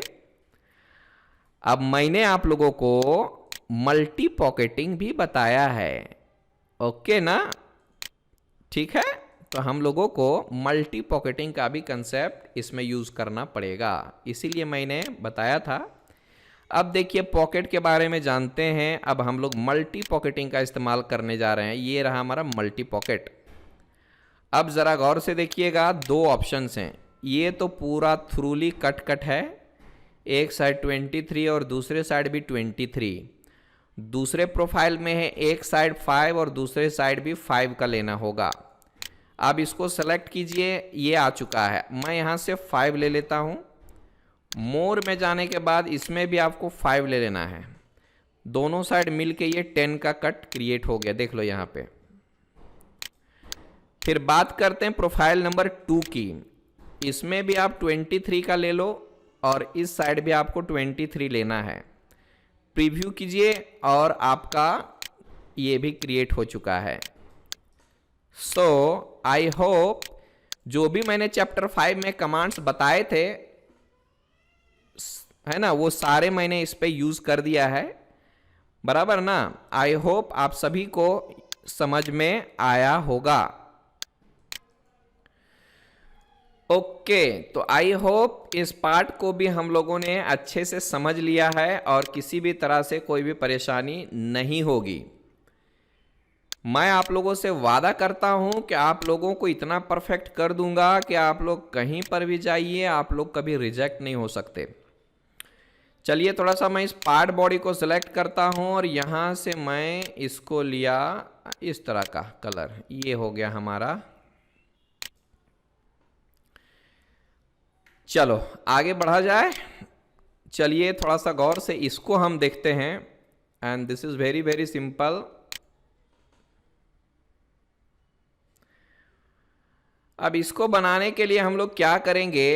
A: अब मैंने आप लोगों को मल्टी पॉकेटिंग भी बताया है, ओके ना? ठीक है, तो हम लोगों को मल्टी पॉकेटिंग का भी कंसेप्ट इसमें यूज करना पड़ेगा, इसीलिए मैंने बताया था। अब देखिए पॉकेट के बारे में जानते हैं। अब हम लोग मल्टी पॉकेटिंग का इस्तेमाल करने जा रहे हैं। ये रहा हमारा मल्टी पॉकेट। अब जरा गौर से देखिएगा, 2 ऑप्शंस हैं। ये तो पूरा थ्रूली कट है, एक साइड 23 और दूसरे साइड भी 23। दूसरे प्रोफाइल में है एक साइड 5 और दूसरे साइड भी 5 का लेना होगा। अब इसको सेलेक्ट कीजिए, ये आ चुका है। मैं यहाँ से 5 ले लेता हूँ। मोर में जाने के बाद इसमें भी आपको 5 ले लेना है। दोनों साइड मिलके ये 10 का कट क्रिएट हो गया, देख लो यहाँ पे। फिर बात करते हैं प्रोफाइल नंबर 2 की। इसमें भी आप 23 का ले लो और इस साइड भी आपको 23 लेना है। प्रीव्यू कीजिए और आपका ये भी क्रिएट हो चुका है। सो आई होप जो भी मैंने चैप्टर 5 में कमांड्स बताए थे, है ना, वो सारे मैंने इस पे यूज कर दिया है, बराबर ना? आई होप आप सभी को समझ में आया होगा। ओके, तो आई होप इस पार्ट को भी हम लोगों ने अच्छे से समझ लिया है और किसी भी तरह से कोई भी परेशानी नहीं होगी। मैं आप लोगों से वादा करता हूं कि आप लोगों को इतना परफेक्ट कर दूंगा कि आप लोग कहीं पर भी जाइए, आप लोग कभी रिजेक्ट नहीं हो सकते। चलिए थोड़ा सा मैं इस पार्ट बॉडी को सिलेक्ट करता हूं और यहां से मैं इसको लिया इस तरह का कलर, ये हो गया हमारा। चलो आगे बढ़ा जाए। चलिए थोड़ा सा गौर से इसको हम देखते हैं, and this is very very simple. अब इसको बनाने के लिए हम लोग क्या करेंगे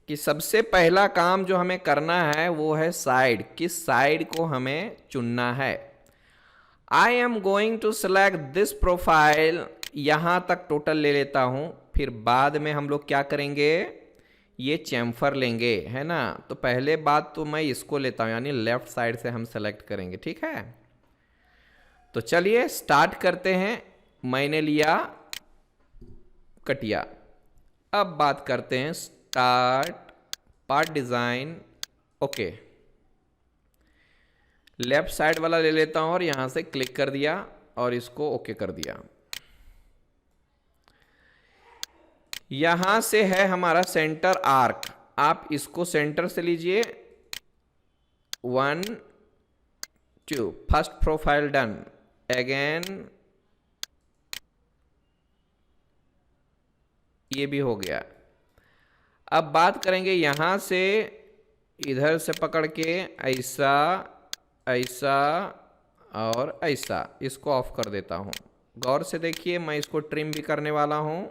A: कि सबसे पहला काम जो हमें करना है वो है साइड, किस साइड को हमें चुनना है। I am going to select this profile, यहां तक टोटल ले लेता हूं, फिर बाद में हम लोग क्या करेंगे, ये चैम्फर लेंगे, है ना। तो पहले बात तो मैं इसको लेता हूं, यानी लेफ्ट साइड से हम सेलेक्ट करेंगे, ठीक है। तो चलिए स्टार्ट करते हैं। मैंने लिया कटिया। अब बात करते हैं start part design, okay. Left side वाला ले लेता हूं और यहां से क्लिक कर दिया और इसको ओके कर दिया। यहां से है हमारा सेंटर आर्क, आप इसको सेंटर से लीजिए। 1 2, फर्स्ट प्रोफाइल डन। अगेन ये भी हो गया। अब बात करेंगे यहां से इधर से पकड़ के ऐसा ऐसा और ऐसा, इसको ऑफ कर देता हूं। गौर से देखिए, मैं इसको ट्रिम भी करने वाला हूं।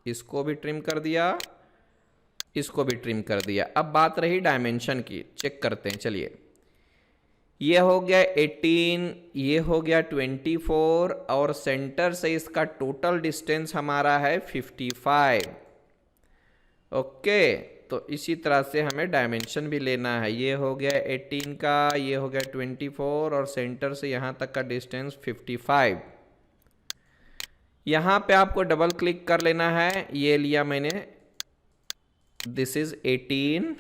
A: इसको भी ट्रिम कर दिया, इसको भी ट्रिम कर दिया। अब बात रही डायमेंशन की, चेक करते हैं। चलिए ये हो गया 18, ये हो गया 24 और सेंटर से इसका टोटल डिस्टेंस हमारा है 55। ओके, तो इसी तरह से हमें डायमेंशन भी लेना है। ये हो गया 18 का, ये हो गया 24 और सेंटर से यहां तक का डिस्टेंस 55। यहां पे आपको डबल क्लिक कर लेना है। ये लिया मैंने, this is 18,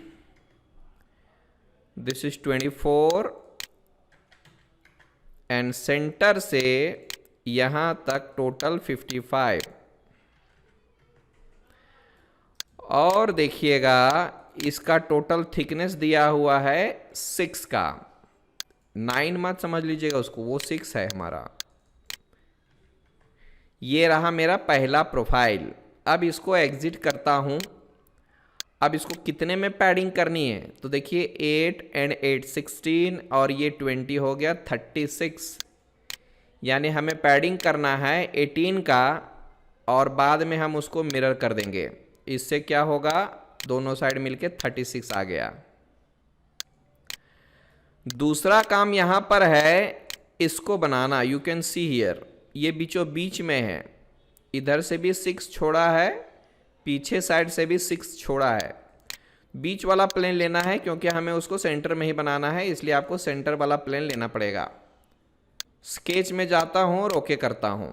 A: this is 24 and centre से यहां तक टोटल 55। और देखिएगा इसका टोटल थिकनेस दिया हुआ है 6 का, 9 मत समझ लीजिएगा उसको, वो 6 है हमारा। ये रहा मेरा पहला प्रोफाइल। अब इसको एग्जिट करता हूं। अब इसको कितने में पैडिंग करनी है, तो देखिए 8 एंड 8 16 और ये 20 हो गया 36। यानी हमें पैडिंग करना है 18 का और बाद में हम उसको मिरर कर देंगे। इससे क्या होगा, दोनों साइड मिलके 36 आ गया। दूसरा काम यहां पर है इसको बनाना। यू कैन सी हियर, ये बीचों बीच में है, इधर से भी 6 छोड़ा है, पीछे साइड से भी 6 छोड़ा है। बीच वाला प्लेन लेना है क्योंकि हमें उसको सेंटर में ही बनाना है, इसलिए आपको सेंटर वाला प्लेन लेना पड़ेगा। स्केच में जाता हूं और ओके करता हूं।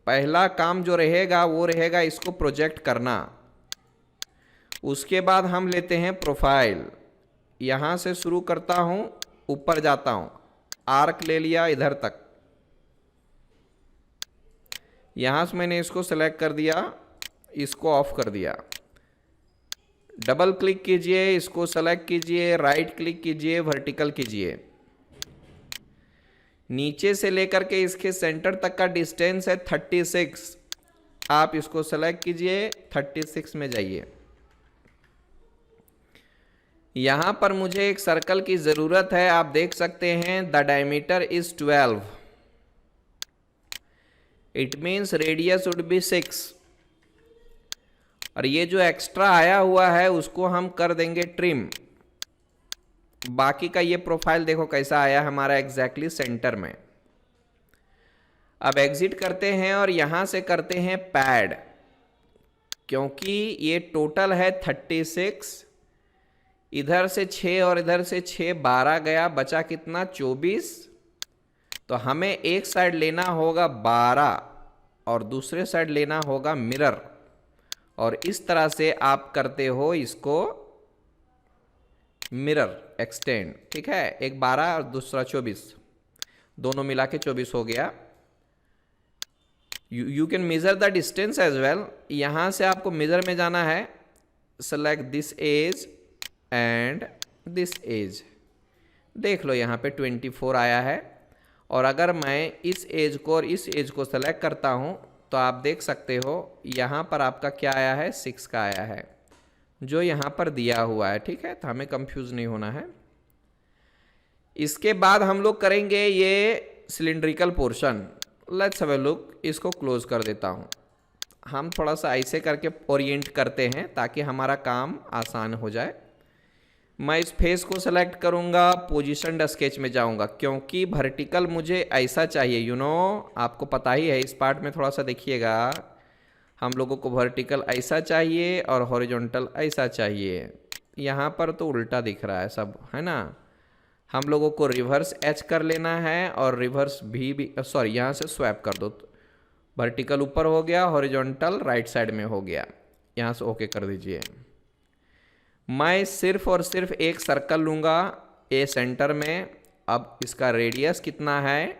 A: पहला काम जो रहेगा वो रहेगा इसको प्रोजेक्ट करना। उसके बाद हम लेते हैं प्रोफाइल, यहां से शुरू करता हूं, ऊपर जाता हूं, आर्क ले लिया इधर तक। यहां से मैंने इसको सेलेक्ट कर दिया, इसको ऑफ कर दिया। डबल क्लिक कीजिए, इसको सेलेक्ट कीजिए, राइट क्लिक कीजिए, वर्टिकल कीजिए। नीचे से लेकर के इसके सेंटर तक का डिस्टेंस है 36। आप इसको सेलेक्ट कीजिए, 36 में जाइए। यहां पर मुझे एक सर्कल की जरूरत है, आप देख सकते हैं the diameter is 12, it means radius would be 6। और ये जो एक्स्ट्रा आया हुआ है उसको हम कर देंगे ट्रिम। बाकी का ये प्रोफाइल देखो कैसा आया हमारा एग्जैक्टली सेंटर में। अब एग्जिट करते हैं और यहां से करते हैं पैड, क्योंकि ये टोटल है 36, इधर से 6 और इधर से 6, 12 गया, बचा कितना 24। तो हमें एक साइड लेना होगा 12 और दूसरे साइड लेना होगा मिरर। और इस तरह से आप करते हो इसको मिरर एक्सटेंड, ठीक है। एक 12 और दूसरा 24, दोनों मिला के 24 हो गया। You can measure the distance as well. यहां से आपको मेजर में जाना है, select this edge and this edge, देख लो यहाँ पे 24 आया है। और अगर मैं इस एज को और इस एज को सेलेक्ट करता हूँ तो आप देख सकते हो यहाँ पर आपका क्या आया है, 6 का आया है जो यहाँ पर दिया हुआ है। ठीक है, तो हमें कंफ्यूज नहीं होना है। इसके बाद हम लोग करेंगे ये cylindrical portion. Let's have a look, इसको क्लोज कर देता हूँ। हम थोड़ा सा ऐसे करके ओरिएंट करते हैं ताकि हमारा काम आसान हो जाए। मैं इस फेस को सेलेक्ट करूँगा, पोजीशनड स्केच में जाऊँगा क्योंकि वर्टिकल मुझे ऐसा चाहिए। आपको पता ही है, इस पार्ट में थोड़ा सा देखिएगा, हम लोगों को वर्टिकल ऐसा चाहिए और हॉरिजॉन्टल ऐसा चाहिए। यहाँ पर तो उल्टा दिख रहा है सब, है ना। हम लोगों को रिवर्स एच कर लेना है और रिवर्स भी सॉरी, यहाँ से स्वैप कर दो। वर्टिकल ऊपर हो गया, हॉरिजॉन्टल राइट साइड में हो गया। यहाँ से ओके कर दीजिए। मैं सिर्फ और सिर्फ एक सर्कल लूँगा ए सेंटर में। अब इसका रेडियस कितना है,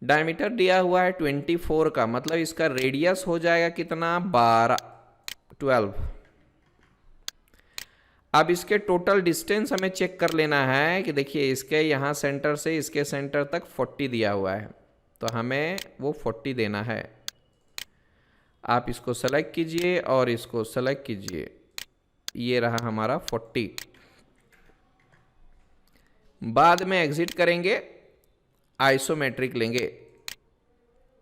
A: डायमीटर दिया हुआ है 24 का, मतलब इसका रेडियस हो जाएगा कितना, 12। अब इसके टोटल डिस्टेंस हमें चेक कर लेना है कि देखिए इसके यहाँ सेंटर से इसके सेंटर तक 40 दिया हुआ है, तो हमें वो 40 देना है। आप इसको सेलेक्ट कीजिए और इसको सेलेक्ट कीजिए, ये रहा हमारा 40। बाद में एग्जिट करेंगे, आइसोमेट्रिक लेंगे।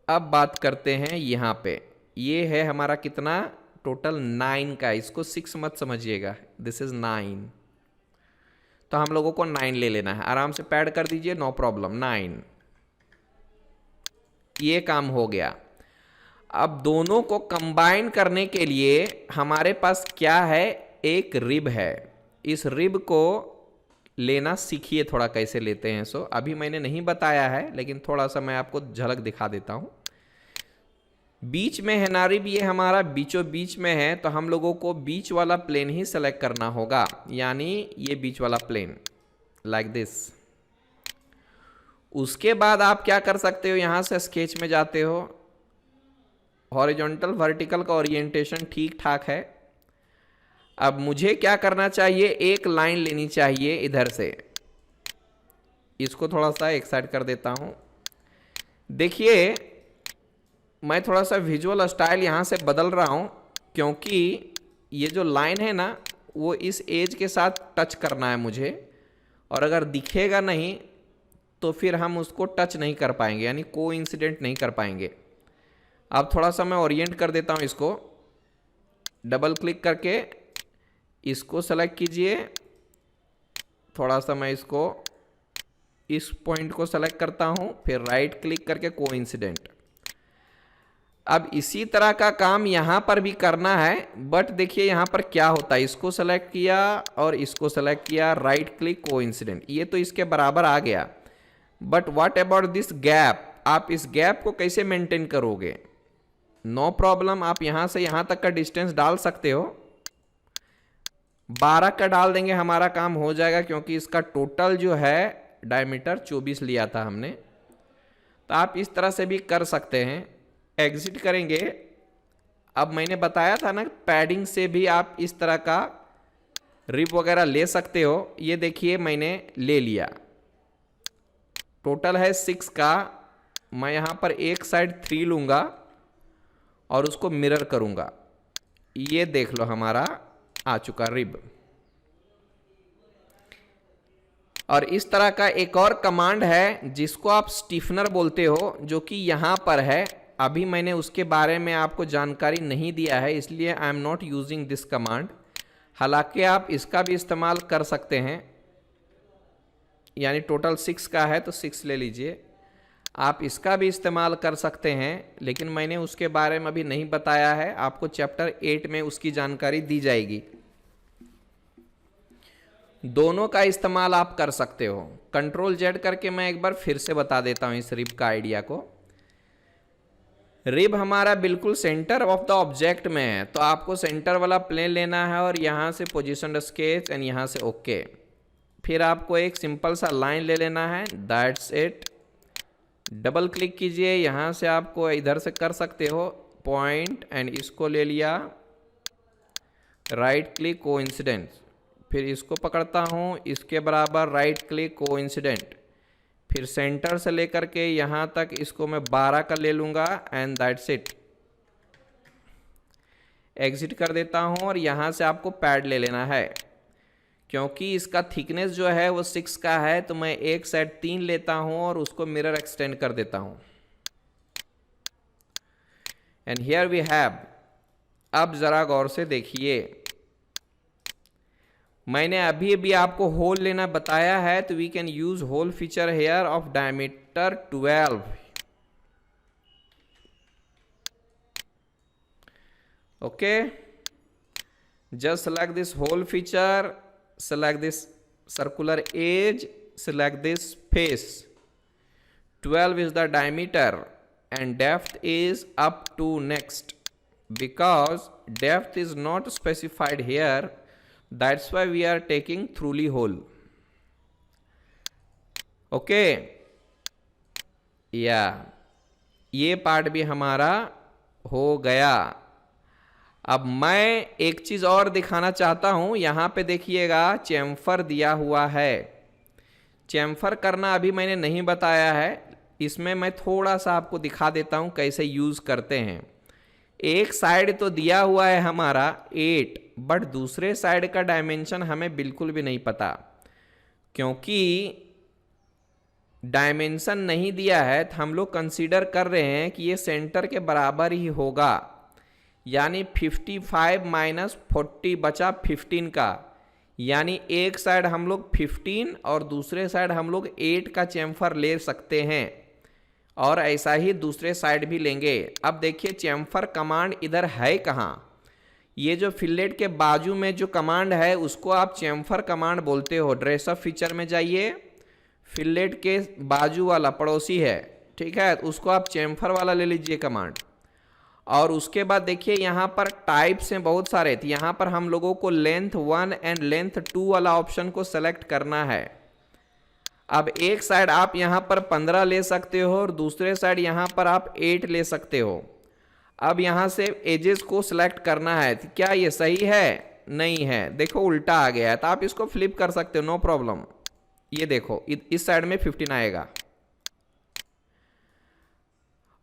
A: अब बात करते हैं यहाँ पे, ये है हमारा कितना, टोटल 9 का। इसको 6 मत समझिएगा, दिस इज 9। तो हम लोगों को 9 ले लेना है। आराम से पैड कर दीजिए, नो प्रॉब्लम, 9। ये काम हो गया। अब दोनों को कंबाइन करने के लिए हमारे पास क्या है, एक रिब है। इस रिब को लेना सीखिए थोड़ा, कैसे लेते हैं। सो अभी मैंने नहीं बताया है, लेकिन थोड़ा सा मैं आपको झलक दिखा देता हूं। बीच में है ना रिब, ये हमारा बीचों बीच में है, तो हम लोगों को बीच वाला प्लेन ही सेलेक्ट करना होगा, यानी ये बीच वाला प्लेन लाइक दिस। उसके बाद आप क्या कर सकते हो, यहां से स्केच में जाते हो, हॉरिजॉन्टल वर्टिकल का ओरिएंटेशन ठीक ठाक है। अब मुझे क्या करना चाहिए, एक लाइन लेनी चाहिए इधर से। इसको थोड़ा सा एक साइड कर देता हूं। देखिए मैं थोड़ा सा विजुअल स्टाइल यहां से बदल रहा हूं क्योंकि ये जो लाइन है ना, वो इस एज के साथ टच करना है मुझे, और अगर दिखेगा नहीं तो फिर हम उसको टच नहीं कर पाएंगे, यानी कोइंसिडेंट नहीं कर पाएंगे। अब थोड़ा सा मैं ओरिएंट कर देता हूं इसको, डबल क्लिक करके इसको सेलेक्ट कीजिए। थोड़ा सा मैं इसको इस पॉइंट को सेलेक्ट करता हूं, फिर राइट क्लिक करके कोइंसिडेंट। अब इसी तरह का काम यहां पर भी करना है, बट देखिए यहां पर क्या होता है, इसको सेलेक्ट किया और इसको सेलेक्ट किया, राइट क्लिक कोइंसिडेंट, ये तो इसके बराबर आ गया। But what about this gap, आप इस गैप को कैसे मेंटेन करोगे। नो प्रॉब्लम, आप यहां से यहां तक का डिस्टेंस डाल सकते हो, 12 का डाल देंगे, हमारा काम हो जाएगा, क्योंकि इसका टोटल जो है डायमीटर 24 लिया था हमने। तो आप इस तरह से भी कर सकते हैं। एग्जिट करेंगे। अब मैंने बताया था ना, पैडिंग से भी आप इस तरह का रिब वगैरह ले सकते हो। ये देखिए मैंने ले लिया, टोटल है 6 का। मैं यहां पर एक साइड 3 लूंगा और उसको मिरर करूंगा, ये देख लो हमारा आ चुका रिब। और इस तरह का एक और कमांड है जिसको आप स्टिफनर बोलते हो, जो कि यहां पर है। अभी मैंने उसके बारे में आपको जानकारी नहीं दिया है, इसलिए I am not using this command. हालांकि आप इसका भी इस्तेमाल कर सकते हैं, यानी टोटल 6 का है तो 6 ले लीजिए। आप इसका भी इस्तेमाल कर सकते हैं, लेकिन मैंने उसके बारे में अभी नहीं बताया है, आपको चैप्टर 8 में उसकी जानकारी दी जाएगी। दोनों का इस्तेमाल आप कर सकते हो। कंट्रोल जेड करके मैं एक बार फिर से बता देता हूं इस रिब का आइडिया को। रिब हमारा बिल्कुल सेंटर ऑफ द ऑब्जेक्ट में है, तो आपको सेंटर वाला प्लेन लेना है और यहां से पोजीशन स्केच एंड यहां से ओके। फिर आपको एक सिंपल सा लाइन ले लेना है, दैट्स इट। डबल क्लिक कीजिए, यहां से आपको इधर से कर सकते हो पॉइंट, एंड इसको ले लिया, राइट क्लिक कोइंसिडेंस, फिर इसको पकड़ता हूँ, इसके बराबर राइट क्लिक कोइंसिडेंट, फिर सेंटर से लेकर के यहाँ तक इसको मैं 12 का ले लूँगा एंड दैट्स इट। एग्जिट कर देता हूँ और यहाँ से आपको पैड ले लेना है, क्योंकि इसका थिकनेस जो है वो 6 का है, तो मैं एक साइड 3 लेता हूँ और उसको मिरर एक्सटेंड कर देता हूँ। एंड हियर वी हैव, अब ज़रा गौर से देखिए, मैंने अभी भी आपको होल लेना बताया है, तो we can use hole feature here of diameter 12। Okay, just select this hole feature, select this circular edge, select this face. 12 is the diameter and depth is up to next, because depth is not specified here, that's why we are taking throughly hole. Okay, या ये part भी हमारा हो गया। अब मैं एक चीज़ और दिखाना चाहता हूँ, यहाँ पे देखिएगा चैम्फर दिया हुआ है। चैम्फर करना अभी मैंने नहीं बताया है, इसमें मैं थोड़ा सा आपको दिखा देता हूँ कैसे यूज़ करते हैं। एक साइड तो दिया हुआ है हमारा 8, बट दूसरे साइड का डायमेंशन हमें बिल्कुल भी नहीं पता, क्योंकि डायमेंशन नहीं दिया है तो हम लोग कंसीडर कर रहे हैं कि ये सेंटर के बराबर ही होगा, यानी 55 माइनस 40 बचा 15 का, यानी एक साइड हम लोग 15 और दूसरे साइड हम लोग 8 का चैम्फर ले सकते हैं, और ऐसा ही दूसरे साइड भी लेंगे। अब देखिए चैम्फर कमांड इधर है कहाँ, ये जो फिलेट के बाजू में जो कमांड है उसको आप चैम्फर कमांड बोलते हो। ड्रेसअप फीचर में जाइए, फिलेट के बाजू वाला पड़ोसी है, ठीक है, उसको आप चैम्फर वाला ले लीजिए कमांड। और उसके बाद देखिए यहाँ पर टाइप्स हैं बहुत सारे, तो यहाँ पर हम लोगों को लेंथ 1 एंड लेंथ 2 वाला ऑप्शन को सेलेक्ट करना है। अब एक साइड आप यहाँ पर 15 ले सकते हो और दूसरे साइड यहाँ पर आप 8 ले सकते हो। अब यहाँ से एजेस को सिलेक्ट करना है, तो क्या ये सही है? नहीं है, देखो उल्टा आ गया है, तो आप इसको फ्लिप कर सकते हो, नो प्रॉब्लम। ये देखो इस साइड में 15 आएगा,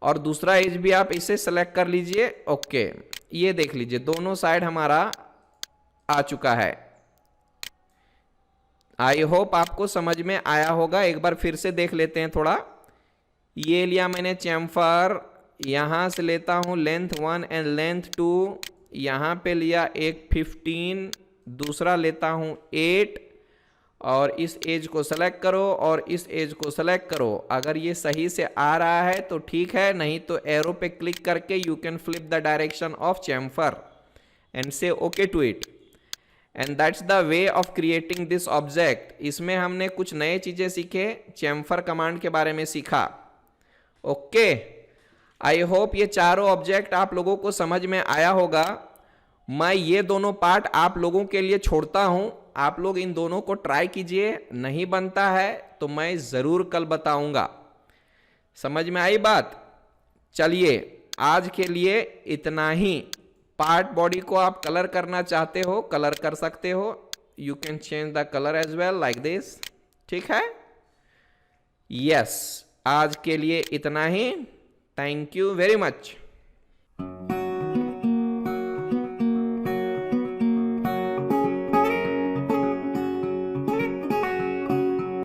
A: और दूसरा एज भी आप इसे सेलेक्ट कर लीजिए। ओके, ये देख लीजिए दोनों साइड हमारा आ चुका है। आई होप आपको समझ में आया होगा। एक बार फिर से देख लेते हैं थोड़ा। ये लिया मैंने चैम्फर, यहाँ से लेता हूँ लेंथ 1 एंड लेंथ 2, यहाँ पे लिया एक 15, दूसरा लेता हूँ 8, और इस एज को सेलेक्ट करो और इस एज को सेलेक्ट करो। अगर ये सही से आ रहा है तो ठीक है, नहीं तो एरो पे क्लिक करके you can flip the direction of chamfer and say okay to it. And that's the way of creating this object. इसमें हमने कुछ नए चीज़ें सीखे, चैम्फर कमांड के बारे में सीखा। ओके, आई होप ये चारों ऑब्जेक्ट आप लोगों को समझ में आया होगा। मैं ये दोनों पार्ट आप लोगों के लिए छोड़ता हूं, आप लोग इन दोनों को ट्राई कीजिए, नहीं बनता है तो मैं ज़रूर कल बताऊंगा। समझ में आई बात? चलिए आज के लिए इतना ही। पार्ट बॉडी को आप कलर करना चाहते हो, कलर कर सकते हो, you can change the colour as well like this, ठीक है? यस, आज के लिए इतना ही। Thank you very much.